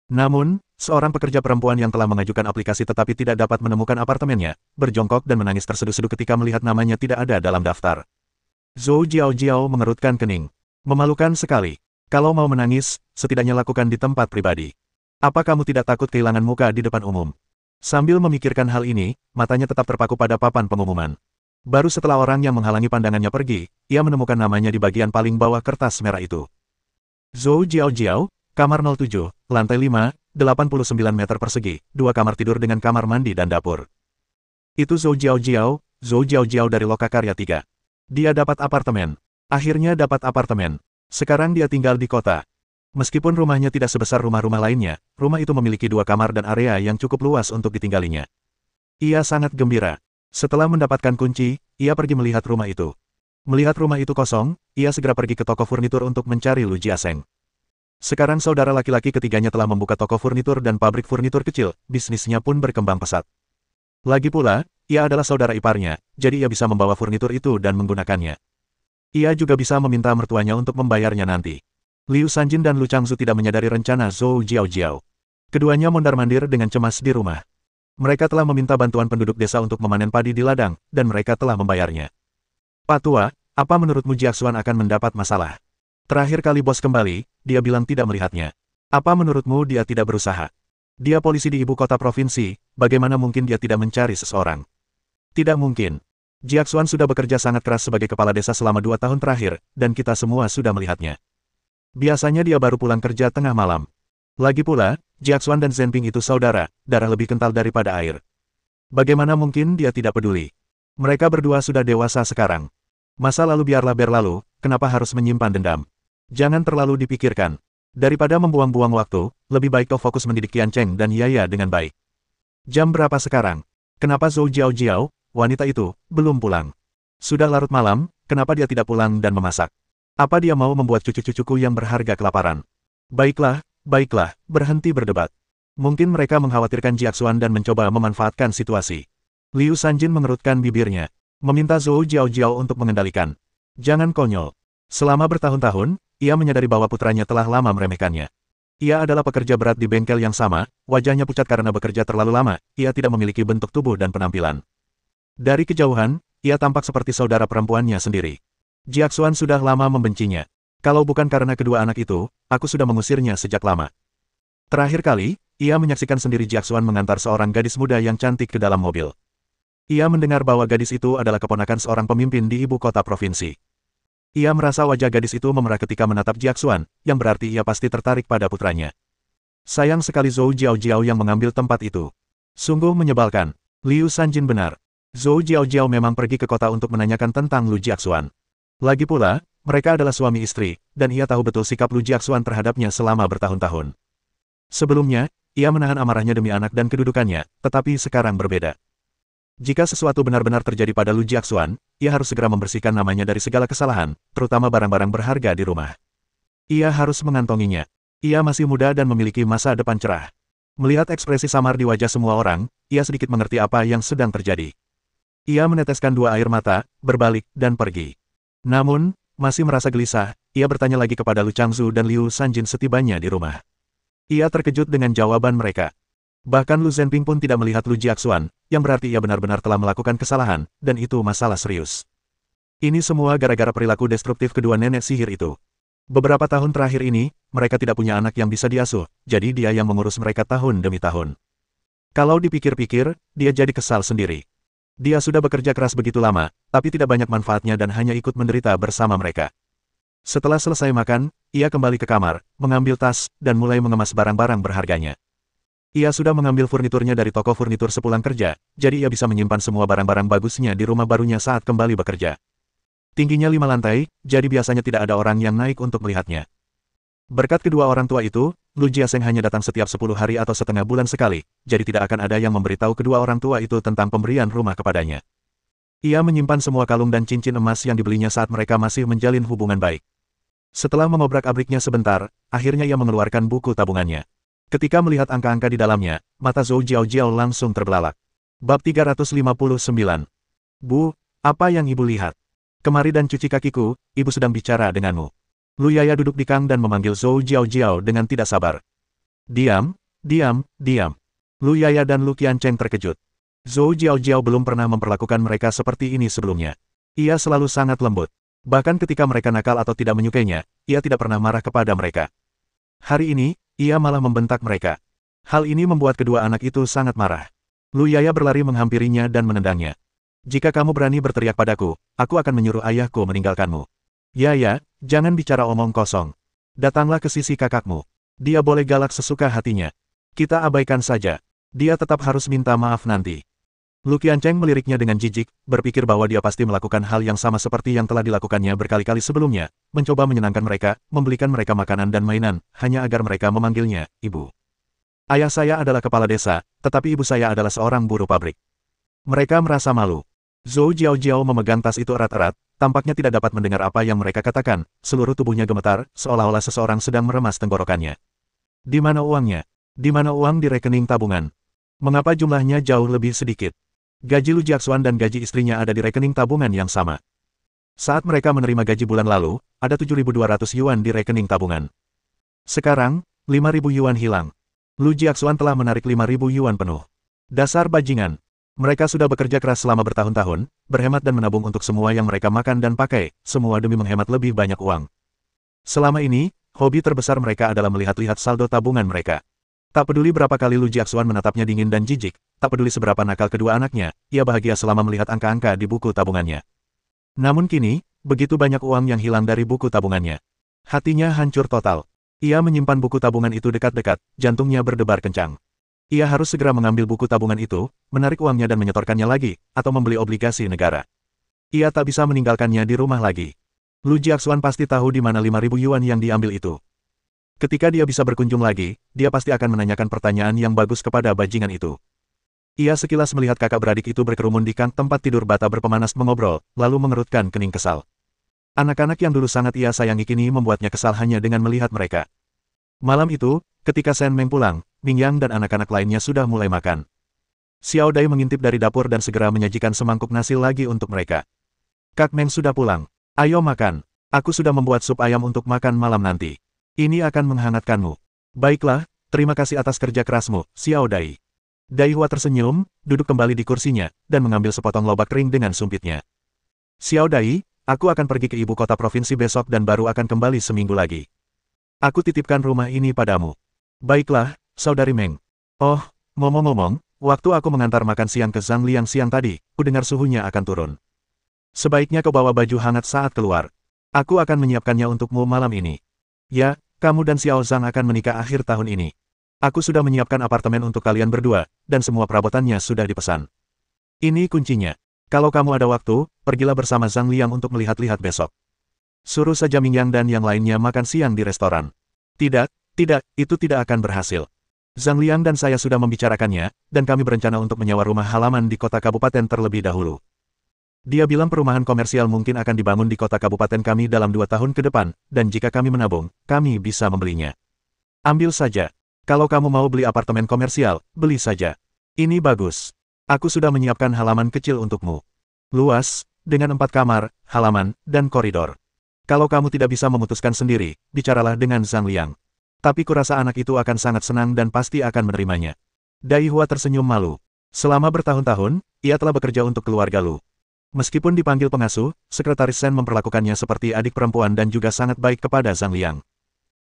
Namun, seorang pekerja perempuan yang telah mengajukan aplikasi tetapi tidak dapat menemukan apartemennya, berjongkok dan menangis terseduh-seduh ketika melihat namanya tidak ada dalam daftar. Zhou Jiaojiao mengerutkan kening. Memalukan sekali. Kalau mau menangis, setidaknya lakukan di tempat pribadi. Apa kamu tidak takut kehilangan muka di depan umum? Sambil memikirkan hal ini, matanya tetap terpaku pada papan pengumuman. Baru setelah orang yang menghalangi pandangannya pergi, ia menemukan namanya di bagian paling bawah kertas merah itu. Zhou Jiaojiao, kamar 07, lantai 5, 89 meter persegi, 2 kamar tidur dengan kamar mandi dan dapur. Itu Zhou Jiaojiao dari Lokakarya 3. Dia dapat apartemen. Akhirnya dapat apartemen. Sekarang dia tinggal di kota. Meskipun rumahnya tidak sebesar rumah-rumah lainnya, rumah itu memiliki 2 kamar dan area yang cukup luas untuk ditinggalinya. Ia sangat gembira. Setelah mendapatkan kunci, ia pergi melihat rumah itu. Melihat rumah itu kosong, ia segera pergi ke toko furnitur untuk mencari Lu Jiaseng. Sekarang saudara laki-laki ketiganya telah membuka toko furnitur dan pabrik furnitur kecil, bisnisnya pun berkembang pesat. Lagi pula, ia adalah saudara iparnya, jadi ia bisa membawa furnitur itu dan menggunakannya. Ia juga bisa meminta mertuanya untuk membayarnya nanti. Liu Sanjin dan Lu Changzu tidak menyadari rencana Zhou Jiaojiao. Keduanya mondar-mandir dengan cemas di rumah. Mereka telah meminta bantuan penduduk desa untuk memanen padi di ladang, dan mereka telah membayarnya. Pak Tua, apa menurutmu Jiaxuan akan mendapat masalah? Terakhir kali bos kembali, dia bilang tidak melihatnya. Apa menurutmu dia tidak berusaha? Dia polisi di ibu kota provinsi, bagaimana mungkin dia tidak mencari seseorang? Tidak mungkin. Jiaxuan sudah bekerja sangat keras sebagai kepala desa selama 2 tahun terakhir, dan kita semua sudah melihatnya. Biasanya dia baru pulang kerja tengah malam. Lagi pula, Jiaxuan dan Zhenping itu saudara, darah lebih kental daripada air. Bagaimana mungkin dia tidak peduli? Mereka berdua sudah dewasa sekarang. Masa lalu biarlah berlalu, kenapa harus menyimpan dendam? Jangan terlalu dipikirkan. Daripada membuang-buang waktu, lebih baik kau fokus mendidik Qian Cheng dan Yaya dengan baik. Jam berapa sekarang? Kenapa Zhou Jiaojiao, wanita itu, belum pulang? Sudah larut malam, kenapa dia tidak pulang dan memasak? Apa dia mau membuat cucu-cucuku yang berharga kelaparan? Baiklah, berhenti berdebat. Mungkin mereka mengkhawatirkan Jiaxuan dan mencoba memanfaatkan situasi. Liu Sanjin mengerutkan bibirnya, meminta Zhou Jiaojiao untuk mengendalikan. Jangan konyol. Selama bertahun-tahun, ia menyadari bahwa putranya telah lama meremehkannya. Ia adalah pekerja berat di bengkel yang sama, wajahnya pucat karena bekerja terlalu lama, ia tidak memiliki bentuk tubuh dan penampilan. Dari kejauhan, ia tampak seperti saudara perempuannya sendiri. Jiaxuan sudah lama membencinya. Kalau bukan karena kedua anak itu, aku sudah mengusirnya sejak lama. Terakhir kali, ia menyaksikan sendiri Jiaxuan mengantar seorang gadis muda yang cantik ke dalam mobil. Ia mendengar bahwa gadis itu adalah keponakan seorang pemimpin di ibu kota provinsi. Ia merasa wajah gadis itu memerah ketika menatap Jiaxuan, yang berarti ia pasti tertarik pada putranya. Sayang sekali Zhou Jiaojiao yang mengambil tempat itu. Sungguh menyebalkan. Liu Sanjin benar. Zhou Jiaojiao memang pergi ke kota untuk menanyakan tentang Lu Jiaxuan. Lagi pula, mereka adalah suami istri, dan ia tahu betul sikap Lu Jiaxuan terhadapnya selama bertahun-tahun. Sebelumnya, ia menahan amarahnya demi anak dan kedudukannya, tetapi sekarang berbeda. Jika sesuatu benar-benar terjadi pada Lu Jiaxuan, ia harus segera membersihkan namanya dari segala kesalahan, terutama barang-barang berharga di rumah. Ia harus mengantonginya. Ia masih muda dan memiliki masa depan cerah. Melihat ekspresi samar di wajah semua orang, ia sedikit mengerti apa yang sedang terjadi. Ia meneteskan dua air mata, berbalik, dan pergi. Namun, masih merasa gelisah, ia bertanya lagi kepada Lu Changzu dan Liu Sanjin setibanya di rumah. Ia terkejut dengan jawaban mereka. Bahkan Lu Zhenping pun tidak melihat Lu Jiaxuan, yang berarti ia benar-benar telah melakukan kesalahan, dan itu masalah serius. Ini semua gara-gara perilaku destruktif kedua nenek sihir itu. Beberapa tahun terakhir ini, mereka tidak punya anak yang bisa diasuh, jadi dia yang mengurus mereka tahun demi tahun. Kalau dipikir-pikir, dia jadi kesal sendiri. Dia sudah bekerja keras begitu lama, tapi tidak banyak manfaatnya dan hanya ikut menderita bersama mereka. Setelah selesai makan, ia kembali ke kamar, mengambil tas, dan mulai mengemas barang-barang berharganya. Ia sudah mengambil furniturnya dari toko furnitur sepulang kerja, jadi ia bisa menyimpan semua barang-barang bagusnya di rumah barunya saat kembali bekerja. Tingginya 5 lantai, jadi biasanya tidak ada orang yang naik untuk melihatnya. Berkat kedua orang tua itu, Lu Jiaseng hanya datang setiap 10 hari atau setengah bulan sekali, jadi tidak akan ada yang memberitahu kedua orang tua itu tentang pemberian rumah kepadanya. Ia menyimpan semua kalung dan cincin emas yang dibelinya saat mereka masih menjalin hubungan baik. Setelah mengobrak-abriknya sebentar, akhirnya ia mengeluarkan buku tabungannya. Ketika melihat angka-angka di dalamnya, mata Zhou Jiaojiao langsung terbelalak. Bab 359. Bu, apa yang ibu lihat? Kemari dan cuci kakiku, ibu sedang bicara denganmu. Lu Yaya duduk di kang dan memanggil Zhou Jiaojiao dengan tidak sabar. Diam, diam, diam. Lu Yaya dan Lu Qiancheng terkejut. Zhou Jiaojiao belum pernah memperlakukan mereka seperti ini sebelumnya. Ia selalu sangat lembut. Bahkan ketika mereka nakal atau tidak menyukainya, ia tidak pernah marah kepada mereka. Hari ini, ia malah membentak mereka. Hal ini membuat kedua anak itu sangat marah. Lu Yaya berlari menghampirinya dan menendangnya. Jika kamu berani berteriak padaku, aku akan menyuruh ayahku meninggalkanmu. Yaya, jangan bicara omong kosong. Datanglah ke sisi kakakmu. Dia boleh galak sesuka hatinya. Kita abaikan saja. Dia tetap harus minta maaf nanti. Lu Qiancheng meliriknya dengan jijik, berpikir bahwa dia pasti melakukan hal yang sama seperti yang telah dilakukannya berkali-kali sebelumnya, mencoba menyenangkan mereka, membelikan mereka makanan dan mainan, hanya agar mereka memanggilnya, Ibu. Ayah saya adalah kepala desa, tetapi ibu saya adalah seorang buruh pabrik. Mereka merasa malu. Zhou Jiaojiao memegang tas itu erat-erat, tampaknya tidak dapat mendengar apa yang mereka katakan, seluruh tubuhnya gemetar, seolah-olah seseorang sedang meremas tenggorokannya. Di mana uangnya? Di mana uang di rekening tabungan? Mengapa jumlahnya jauh lebih sedikit? Gaji Lu Jiaxuan dan gaji istrinya ada di rekening tabungan yang sama. Saat mereka menerima gaji bulan lalu, ada 7.200 yuan di rekening tabungan. Sekarang, 5.000 yuan hilang. Lu Jiaxuan telah menarik 5.000 yuan penuh. Dasar bajingan. Mereka sudah bekerja keras selama bertahun-tahun, berhemat dan menabung untuk semua yang mereka makan dan pakai, semua demi menghemat lebih banyak uang. Selama ini, hobi terbesar mereka adalah melihat-lihat saldo tabungan mereka. Tak peduli berapa kali Lu Jiaxuan menatapnya dingin dan jijik, tak peduli seberapa nakal kedua anaknya, ia bahagia selama melihat angka-angka di buku tabungannya. Namun kini, begitu banyak uang yang hilang dari buku tabungannya. Hatinya hancur total. Ia menyimpan buku tabungan itu dekat-dekat, jantungnya berdebar kencang. Ia harus segera mengambil buku tabungan itu, menarik uangnya dan menyetorkannya lagi, atau membeli obligasi negara. Ia tak bisa meninggalkannya di rumah lagi. Lu Jiaxuan pasti tahu di mana 5.000 yuan yang diambil itu. Ketika dia bisa berkunjung lagi, dia pasti akan menanyakan pertanyaan yang bagus kepada bajingan itu. Ia sekilas melihat kakak beradik itu berkerumun di kang tempat tidur bata berpemanas mengobrol, lalu mengerutkan kening kesal. Anak-anak yang dulu sangat ia sayangi kini membuatnya kesal hanya dengan melihat mereka. Malam itu, ketika Shen Meng pulang, Ming Yang dan anak-anak lainnya sudah mulai makan. Xiao Dai mengintip dari dapur dan segera menyajikan semangkuk nasi lagi untuk mereka. Kak Meng sudah pulang. Ayo makan. Aku sudah membuat sup ayam untuk makan malam nanti. Ini akan menghangatkanmu. Baiklah, terima kasih atas kerja kerasmu, Xiao Dai. Dai Hua tersenyum, duduk kembali di kursinya, dan mengambil sepotong lobak kering dengan sumpitnya. Xiao Dai, aku akan pergi ke ibu kota provinsi besok dan baru akan kembali seminggu lagi. Aku titipkan rumah ini padamu. Baiklah, Saudari Meng. Oh, ngomong-ngomong, waktu aku mengantar makan siang ke Zhang Liang siang tadi, ku dengar suhunya akan turun. Sebaiknya kau bawa baju hangat saat keluar. Aku akan menyiapkannya untukmu malam ini. Ya, kamu dan Xiao Zhang akan menikah akhir tahun ini. Aku sudah menyiapkan apartemen untuk kalian berdua, dan semua perabotannya sudah dipesan. Ini kuncinya. Kalau kamu ada waktu, pergilah bersama Zhang Liang untuk melihat-lihat besok. Suruh saja Mingyang dan yang lainnya makan siang di restoran. Tidak, tidak, itu tidak akan berhasil. Zhang Liang dan saya sudah membicarakannya, dan kami berencana untuk menyewa rumah halaman di kota kabupaten terlebih dahulu. Dia bilang perumahan komersial mungkin akan dibangun di kota kabupaten kami dalam 2 tahun ke depan, dan jika kami menabung, kami bisa membelinya. Ambil saja. Kalau kamu mau beli apartemen komersial, beli saja. Ini bagus. Aku sudah menyiapkan halaman kecil untukmu. Luas, dengan 4 kamar, halaman, dan koridor. Kalau kamu tidak bisa memutuskan sendiri, bicaralah dengan Zhang Liang. Tapi kurasa anak itu akan sangat senang dan pasti akan menerimanya. Dai Hua tersenyum malu. Selama bertahun-tahun, ia telah bekerja untuk keluarga Lu. Meskipun dipanggil pengasuh, Sekretaris Sen memperlakukannya seperti adik perempuan dan juga sangat baik kepada Zhang Liang.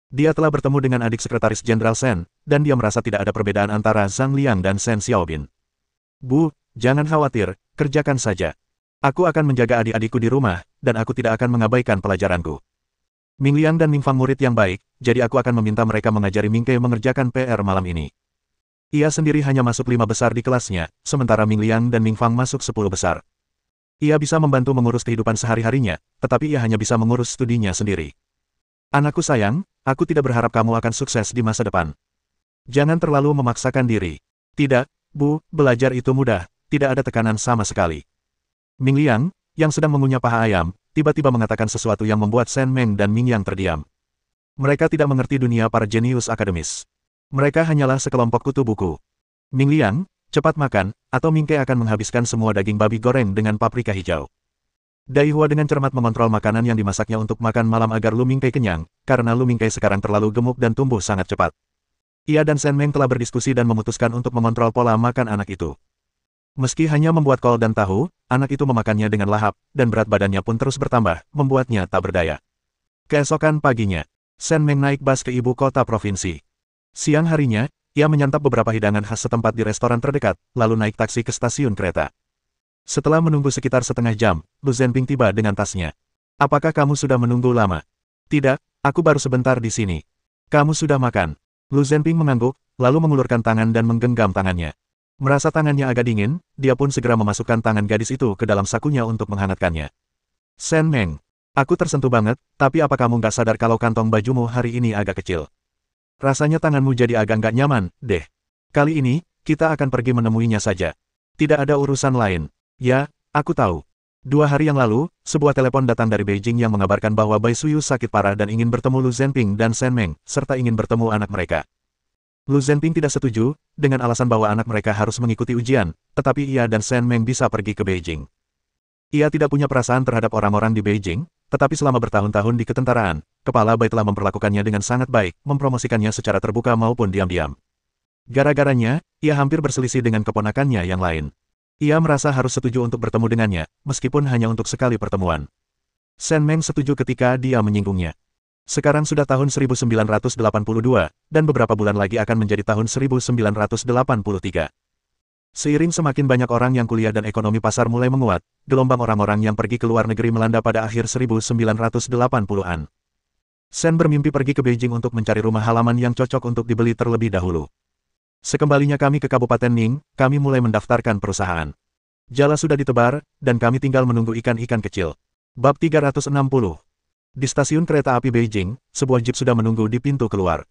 Dia telah bertemu dengan adik Sekretaris Jenderal Sen, dan dia merasa tidak ada perbedaan antara Zhang Liang dan Sen Xiaobin. Bu, jangan khawatir, kerjakan saja. Aku akan menjaga adik-adikku di rumah, dan aku tidak akan mengabaikan pelajaranku. Ming Liang dan Ming Fang murid yang baik, jadi aku akan meminta mereka mengajari Ming Kei mengerjakan PR malam ini. Ia sendiri hanya masuk 5 besar di kelasnya, sementara Ming Liang dan Ming Fang masuk 10 besar. Ia bisa membantu mengurus kehidupan sehari-harinya, tetapi ia hanya bisa mengurus studinya sendiri. Anakku sayang, aku tidak berharap kamu akan sukses di masa depan. Jangan terlalu memaksakan diri. Tidak, Bu, belajar itu mudah, tidak ada tekanan sama sekali. Ming Liang, yang sedang mengunyah paha ayam, tiba-tiba mengatakan sesuatu yang membuat Sen Meng dan Ming Yang terdiam. Mereka tidak mengerti dunia para jenius akademis. Mereka hanyalah sekelompok kutu buku. Ming Liang, cepat makan, atau Ming Kei akan menghabiskan semua daging babi goreng dengan paprika hijau. Dai Hua dengan cermat mengontrol makanan yang dimasaknya untuk makan malam agar Lu Ming Kei kenyang, karena Lu Ming Kei sekarang terlalu gemuk dan tumbuh sangat cepat. Ia dan Sen Meng telah berdiskusi dan memutuskan untuk mengontrol pola makan anak itu. Meski hanya membuat kol dan tahu, anak itu memakannya dengan lahap, dan berat badannya pun terus bertambah, membuatnya tak berdaya. Keesokan paginya, Sen Meng naik bus ke ibu kota provinsi. Siang harinya, ia menyantap beberapa hidangan khas setempat di restoran terdekat, lalu naik taksi ke stasiun kereta. Setelah menunggu sekitar setengah jam, Lu Zhenping tiba dengan tasnya. Apakah kamu sudah menunggu lama? Tidak, aku baru sebentar di sini. Kamu sudah makan? Lu Zhenping mengangguk, lalu mengulurkan tangan dan menggenggam tangannya. Merasa tangannya agak dingin, dia pun segera memasukkan tangan gadis itu ke dalam sakunya untuk menghangatkannya. Sen Meng, aku tersentuh banget, tapi apa kamu nggak sadar kalau kantong bajumu hari ini agak kecil? Rasanya tanganmu jadi agak nggak nyaman, deh. Kali ini, kita akan pergi menemuinya saja. Tidak ada urusan lain. Ya, aku tahu. 2 hari yang lalu, sebuah telepon datang dari Beijing yang mengabarkan bahwa Bai Suyu sakit parah dan ingin bertemu Lu Zhenping dan Sen Meng, serta ingin bertemu anak mereka. Lu Zhenping tidak setuju, dengan alasan bahwa anak mereka harus mengikuti ujian, tetapi ia dan Sen Meng bisa pergi ke Beijing. Ia tidak punya perasaan terhadap orang-orang di Beijing, tetapi selama bertahun-tahun di ketentaraan, Kepala Bai telah memperlakukannya dengan sangat baik, mempromosikannya secara terbuka maupun diam-diam. Gara-garanya, ia hampir berselisih dengan keponakannya yang lain. Ia merasa harus setuju untuk bertemu dengannya, meskipun hanya untuk sekali pertemuan. Sen Meng setuju ketika dia menyinggungnya. Sekarang sudah tahun 1982, dan beberapa bulan lagi akan menjadi tahun 1983. Seiring semakin banyak orang yang kuliah dan ekonomi pasar mulai menguat, gelombang orang-orang yang pergi ke luar negeri melanda pada akhir 1980-an. Sen bermimpi pergi ke Beijing untuk mencari rumah halaman yang cocok untuk dibeli terlebih dahulu. Sekembalinya kami ke Kabupaten Ning, kami mulai mendaftarkan perusahaan. Jala sudah ditebar, dan kami tinggal menunggu ikan-ikan kecil. Bab 360. Di stasiun kereta api Beijing, sebuah jeep sudah menunggu di pintu keluar.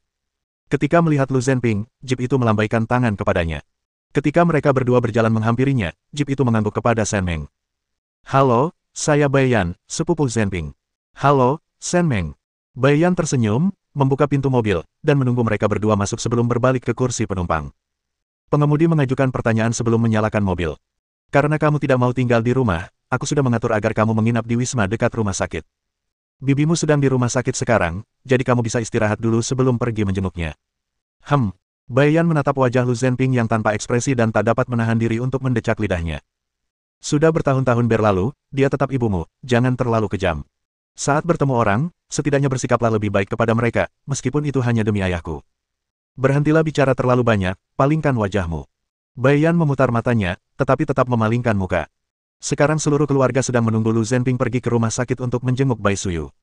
Ketika melihat Lu Zhenping, jeep itu melambaikan tangan kepadanya. Ketika mereka berdua berjalan menghampirinya, jeep itu mengangguk kepada Sen Meng. Halo, saya Bai Yan, sepupu Zhenping. Halo, Sen Meng. Bai Yan tersenyum, membuka pintu mobil, dan menunggu mereka berdua masuk sebelum berbalik ke kursi penumpang. Pengemudi mengajukan pertanyaan sebelum menyalakan mobil. Karena kamu tidak mau tinggal di rumah, aku sudah mengatur agar kamu menginap di Wisma dekat rumah sakit. Bibimu sedang di rumah sakit sekarang, jadi kamu bisa istirahat dulu sebelum pergi menjenguknya. Bai Yan menatap wajah Lu Zhenping yang tanpa ekspresi dan tak dapat menahan diri untuk mendecak lidahnya. Sudah bertahun-tahun berlalu, dia tetap ibumu, jangan terlalu kejam. Saat bertemu orang, setidaknya bersikaplah lebih baik kepada mereka, meskipun itu hanya demi ayahku. Berhentilah bicara terlalu banyak, palingkan wajahmu. Bai Yan memutar matanya, tetapi tetap memalingkan muka. Sekarang seluruh keluarga sedang menunggu Lu Zhenping pergi ke rumah sakit untuk menjenguk Bai Suyu.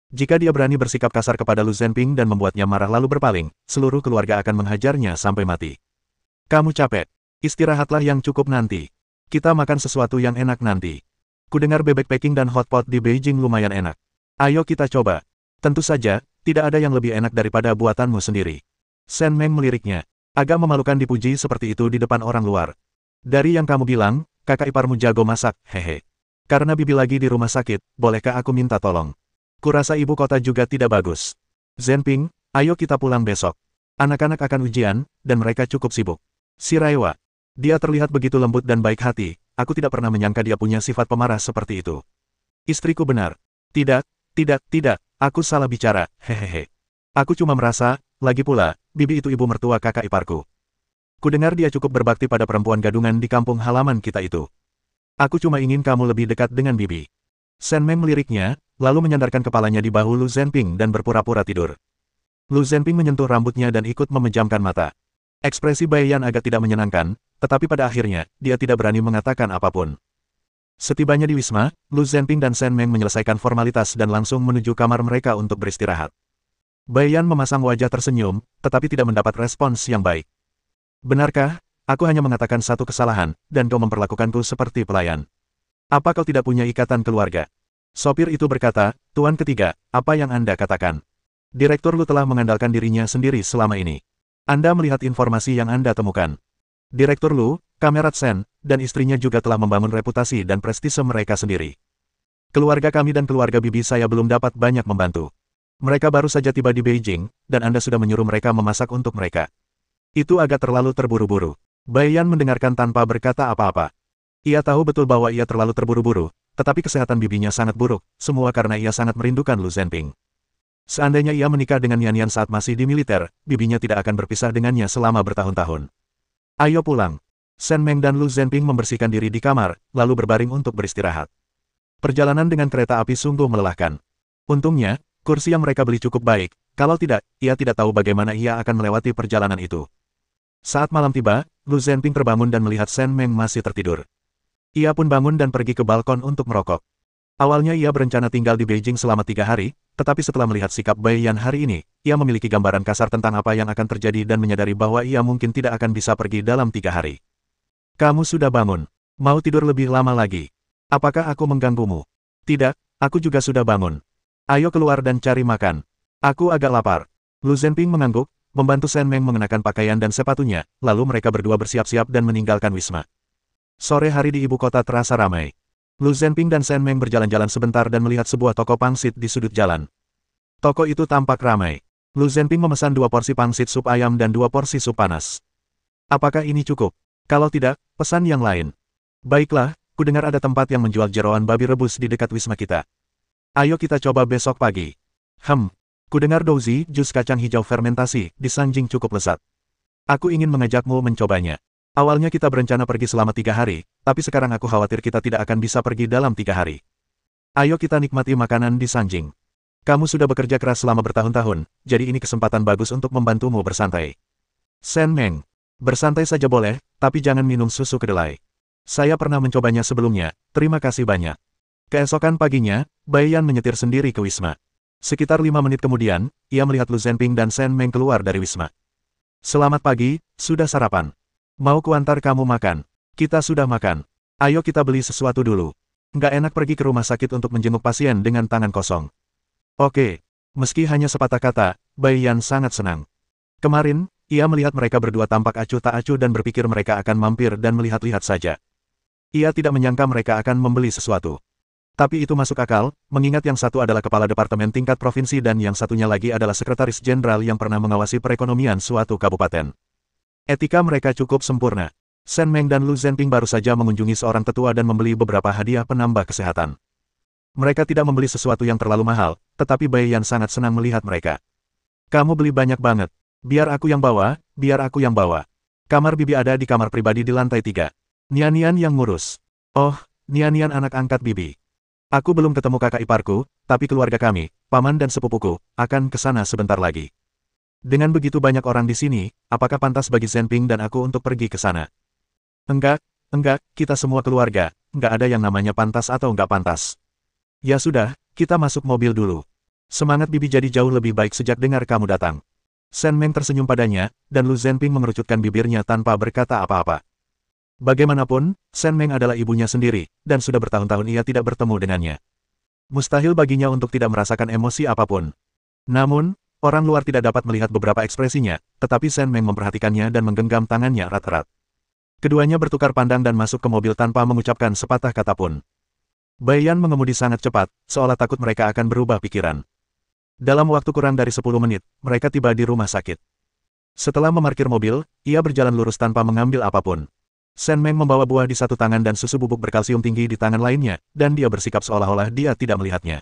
Jika dia berani bersikap kasar kepada Lu Zhenping dan membuatnya marah lalu berpaling, seluruh keluarga akan menghajarnya sampai mati. Kamu capek. Istirahatlah yang cukup nanti. Kita makan sesuatu yang enak nanti. Kudengar bebek packing dan hotpot di Beijing lumayan enak. Ayo kita coba. Tentu saja, tidak ada yang lebih enak daripada buatanmu sendiri. Shen Meng meliriknya. Agak memalukan dipuji seperti itu di depan orang luar. Dari yang kamu bilang, kakak iparmu jago masak, hehe. Karena bibi lagi di rumah sakit, bolehkah aku minta tolong? Kurasa ibu kota juga tidak bagus. Zhenping, ayo kita pulang besok. Anak-anak akan ujian, dan mereka cukup sibuk. Si Raiwa. Dia terlihat begitu lembut dan baik hati, aku tidak pernah menyangka dia punya sifat pemarah seperti itu. Istriku benar. Tidak, aku salah bicara, hehehe. Aku cuma merasa, lagi pula, bibi itu ibu mertua kakak iparku. Kudengar dia cukup berbakti pada perempuan gadungan di kampung halaman kita itu. Aku cuma ingin kamu lebih dekat dengan bibi. Shen Meng meliriknya, lalu menyandarkan kepalanya di bahu Lu Zhenping dan berpura-pura tidur. Lu Zhenping menyentuh rambutnya dan ikut memejamkan mata. Ekspresi Bai Yan agak tidak menyenangkan, tetapi pada akhirnya, dia tidak berani mengatakan apapun. Setibanya di Wisma, Lu Zhenping dan Shen Meng menyelesaikan formalitas dan langsung menuju kamar mereka untuk beristirahat. Bai Yan memasang wajah tersenyum, tetapi tidak mendapat respons yang baik. Benarkah, aku hanya mengatakan satu kesalahan, dan kau memperlakukanku seperti pelayan? Apa kau tidak punya ikatan keluarga? Sopir itu berkata, Tuan ketiga, apa yang Anda katakan? Direktur Lu telah mengandalkan dirinya sendiri selama ini. Anda melihat informasi yang Anda temukan. Direktur Lu, Kamerat Sen, dan istrinya juga telah membangun reputasi dan prestise mereka sendiri. Keluarga kami dan keluarga bibi saya belum dapat banyak membantu. Mereka baru saja tiba di Beijing, dan Anda sudah menyuruh mereka memasak untuk mereka. Itu agak terlalu terburu-buru. Bai Yan mendengarkan tanpa berkata apa-apa. Ia tahu betul bahwa ia terlalu terburu-buru, tetapi kesehatan bibinya sangat buruk, semua karena ia sangat merindukan Lu Zhenping. Seandainya ia menikah dengan Yan Yan saat masih di militer, bibinya tidak akan berpisah dengannya selama bertahun-tahun. Ayo pulang. Shen Meng dan Lu Zhenping membersihkan diri di kamar, lalu berbaring untuk beristirahat. Perjalanan dengan kereta api sungguh melelahkan. Untungnya, kursi yang mereka beli cukup baik, kalau tidak, ia tidak tahu bagaimana ia akan melewati perjalanan itu. Saat malam tiba, Lu Zhenping terbangun dan melihat Shen Meng masih tertidur. Ia pun bangun dan pergi ke balkon untuk merokok. Awalnya ia berencana tinggal di Beijing selama 3 hari, tetapi setelah melihat sikap Bai Yan hari ini, ia memiliki gambaran kasar tentang apa yang akan terjadi dan menyadari bahwa ia mungkin tidak akan bisa pergi dalam 3 hari. Kamu sudah bangun. Mau tidur lebih lama lagi? Apakah aku mengganggumu? Tidak, aku juga sudah bangun. Ayo keluar dan cari makan. Aku agak lapar. Lu Zhenping mengangguk, membantu Shen Meng mengenakan pakaian dan sepatunya, lalu mereka berdua bersiap-siap dan meninggalkan Wisma. Sore hari di ibu kota terasa ramai. Lu Zhenping dan Shen Meng berjalan-jalan sebentar dan melihat sebuah toko pangsit di sudut jalan. Toko itu tampak ramai. Lu Zhenping memesan 2 porsi pangsit sup ayam dan 2 porsi sup panas. Apakah ini cukup? Kalau tidak, pesan yang lain. Baiklah, kudengar ada tempat yang menjual jeroan babi rebus di dekat Wisma kita. Ayo kita coba besok pagi. Kudengar Douzi, jus kacang hijau fermentasi, di Sanjing cukup lezat. Aku ingin mengajakmu mencobanya. Awalnya kita berencana pergi selama 3 hari, tapi sekarang aku khawatir kita tidak akan bisa pergi dalam 3 hari. Ayo kita nikmati makanan di Sanjing. Kamu sudah bekerja keras selama bertahun-tahun, jadi ini kesempatan bagus untuk membantumu bersantai. Shen Meng, bersantai saja boleh, tapi jangan minum susu kedelai. Saya pernah mencobanya sebelumnya, terima kasih banyak. Keesokan paginya, Bai Yan menyetir sendiri ke Wisma. Sekitar 5 menit kemudian, ia melihat Lu Zhenping dan Shen Meng keluar dari Wisma. Selamat pagi, sudah sarapan? Mau kuantar kamu makan? Kita sudah makan. Ayo kita beli sesuatu dulu. Nggak enak pergi ke rumah sakit untuk menjenguk pasien dengan tangan kosong. Oke. Meski hanya sepatah kata, Bai Yan sangat senang. Kemarin, ia melihat mereka berdua tampak acuh tak acuh dan berpikir mereka akan mampir dan melihat-lihat saja. Ia tidak menyangka mereka akan membeli sesuatu. Tapi itu masuk akal, mengingat yang satu adalah kepala departemen tingkat provinsi dan yang satunya lagi adalah sekretaris jenderal yang pernah mengawasi perekonomian suatu kabupaten. Etika mereka cukup sempurna. Shen Meng dan Lu Zhenping baru saja mengunjungi seorang tetua dan membeli beberapa hadiah penambah kesehatan. Mereka tidak membeli sesuatu yang terlalu mahal, tetapi Bai Yan sangat senang melihat mereka. Kamu beli banyak banget. Biar aku yang bawa, biar aku yang bawa. Kamar bibi ada di kamar pribadi di lantai 3. Nian-Nian yang ngurus. Oh, Nian-Nian anak angkat bibi. Aku belum ketemu kakak iparku, tapi keluarga kami, paman dan sepupuku, akan ke sana sebentar lagi. Dengan begitu banyak orang di sini, apakah pantas bagi Zenping dan aku untuk pergi ke sana? Enggak, kita semua keluarga, enggak ada yang namanya pantas atau enggak pantas. Ya sudah, kita masuk mobil dulu. Semangat Bibi jadi jauh lebih baik sejak dengar kamu datang. Shen Meng tersenyum padanya, dan Lu Zenping mengerucutkan bibirnya tanpa berkata apa-apa. Bagaimanapun, Shen Meng adalah ibunya sendiri, dan sudah bertahun-tahun ia tidak bertemu dengannya. Mustahil baginya untuk tidak merasakan emosi apapun. Namun, orang luar tidak dapat melihat beberapa ekspresinya, tetapi Shen Meng memperhatikannya dan menggenggam tangannya erat-erat. Keduanya bertukar pandang dan masuk ke mobil tanpa mengucapkan sepatah kata pun. Bai Yan mengemudi sangat cepat, seolah takut mereka akan berubah pikiran. Dalam waktu kurang dari 10 menit, mereka tiba di rumah sakit. Setelah memarkir mobil, ia berjalan lurus tanpa mengambil apapun. Shen Meng membawa buah di satu tangan dan susu bubuk berkalsium tinggi di tangan lainnya, dan dia bersikap seolah-olah dia tidak melihatnya.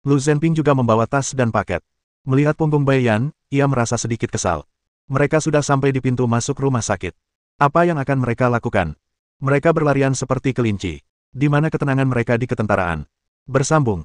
Lu Zenping juga membawa tas dan paket. Melihat punggung Bai Yan, ia merasa sedikit kesal. Mereka sudah sampai di pintu masuk rumah sakit. Apa yang akan mereka lakukan? Mereka berlarian seperti kelinci. Di mana ketenangan mereka di ketentaraan? Bersambung.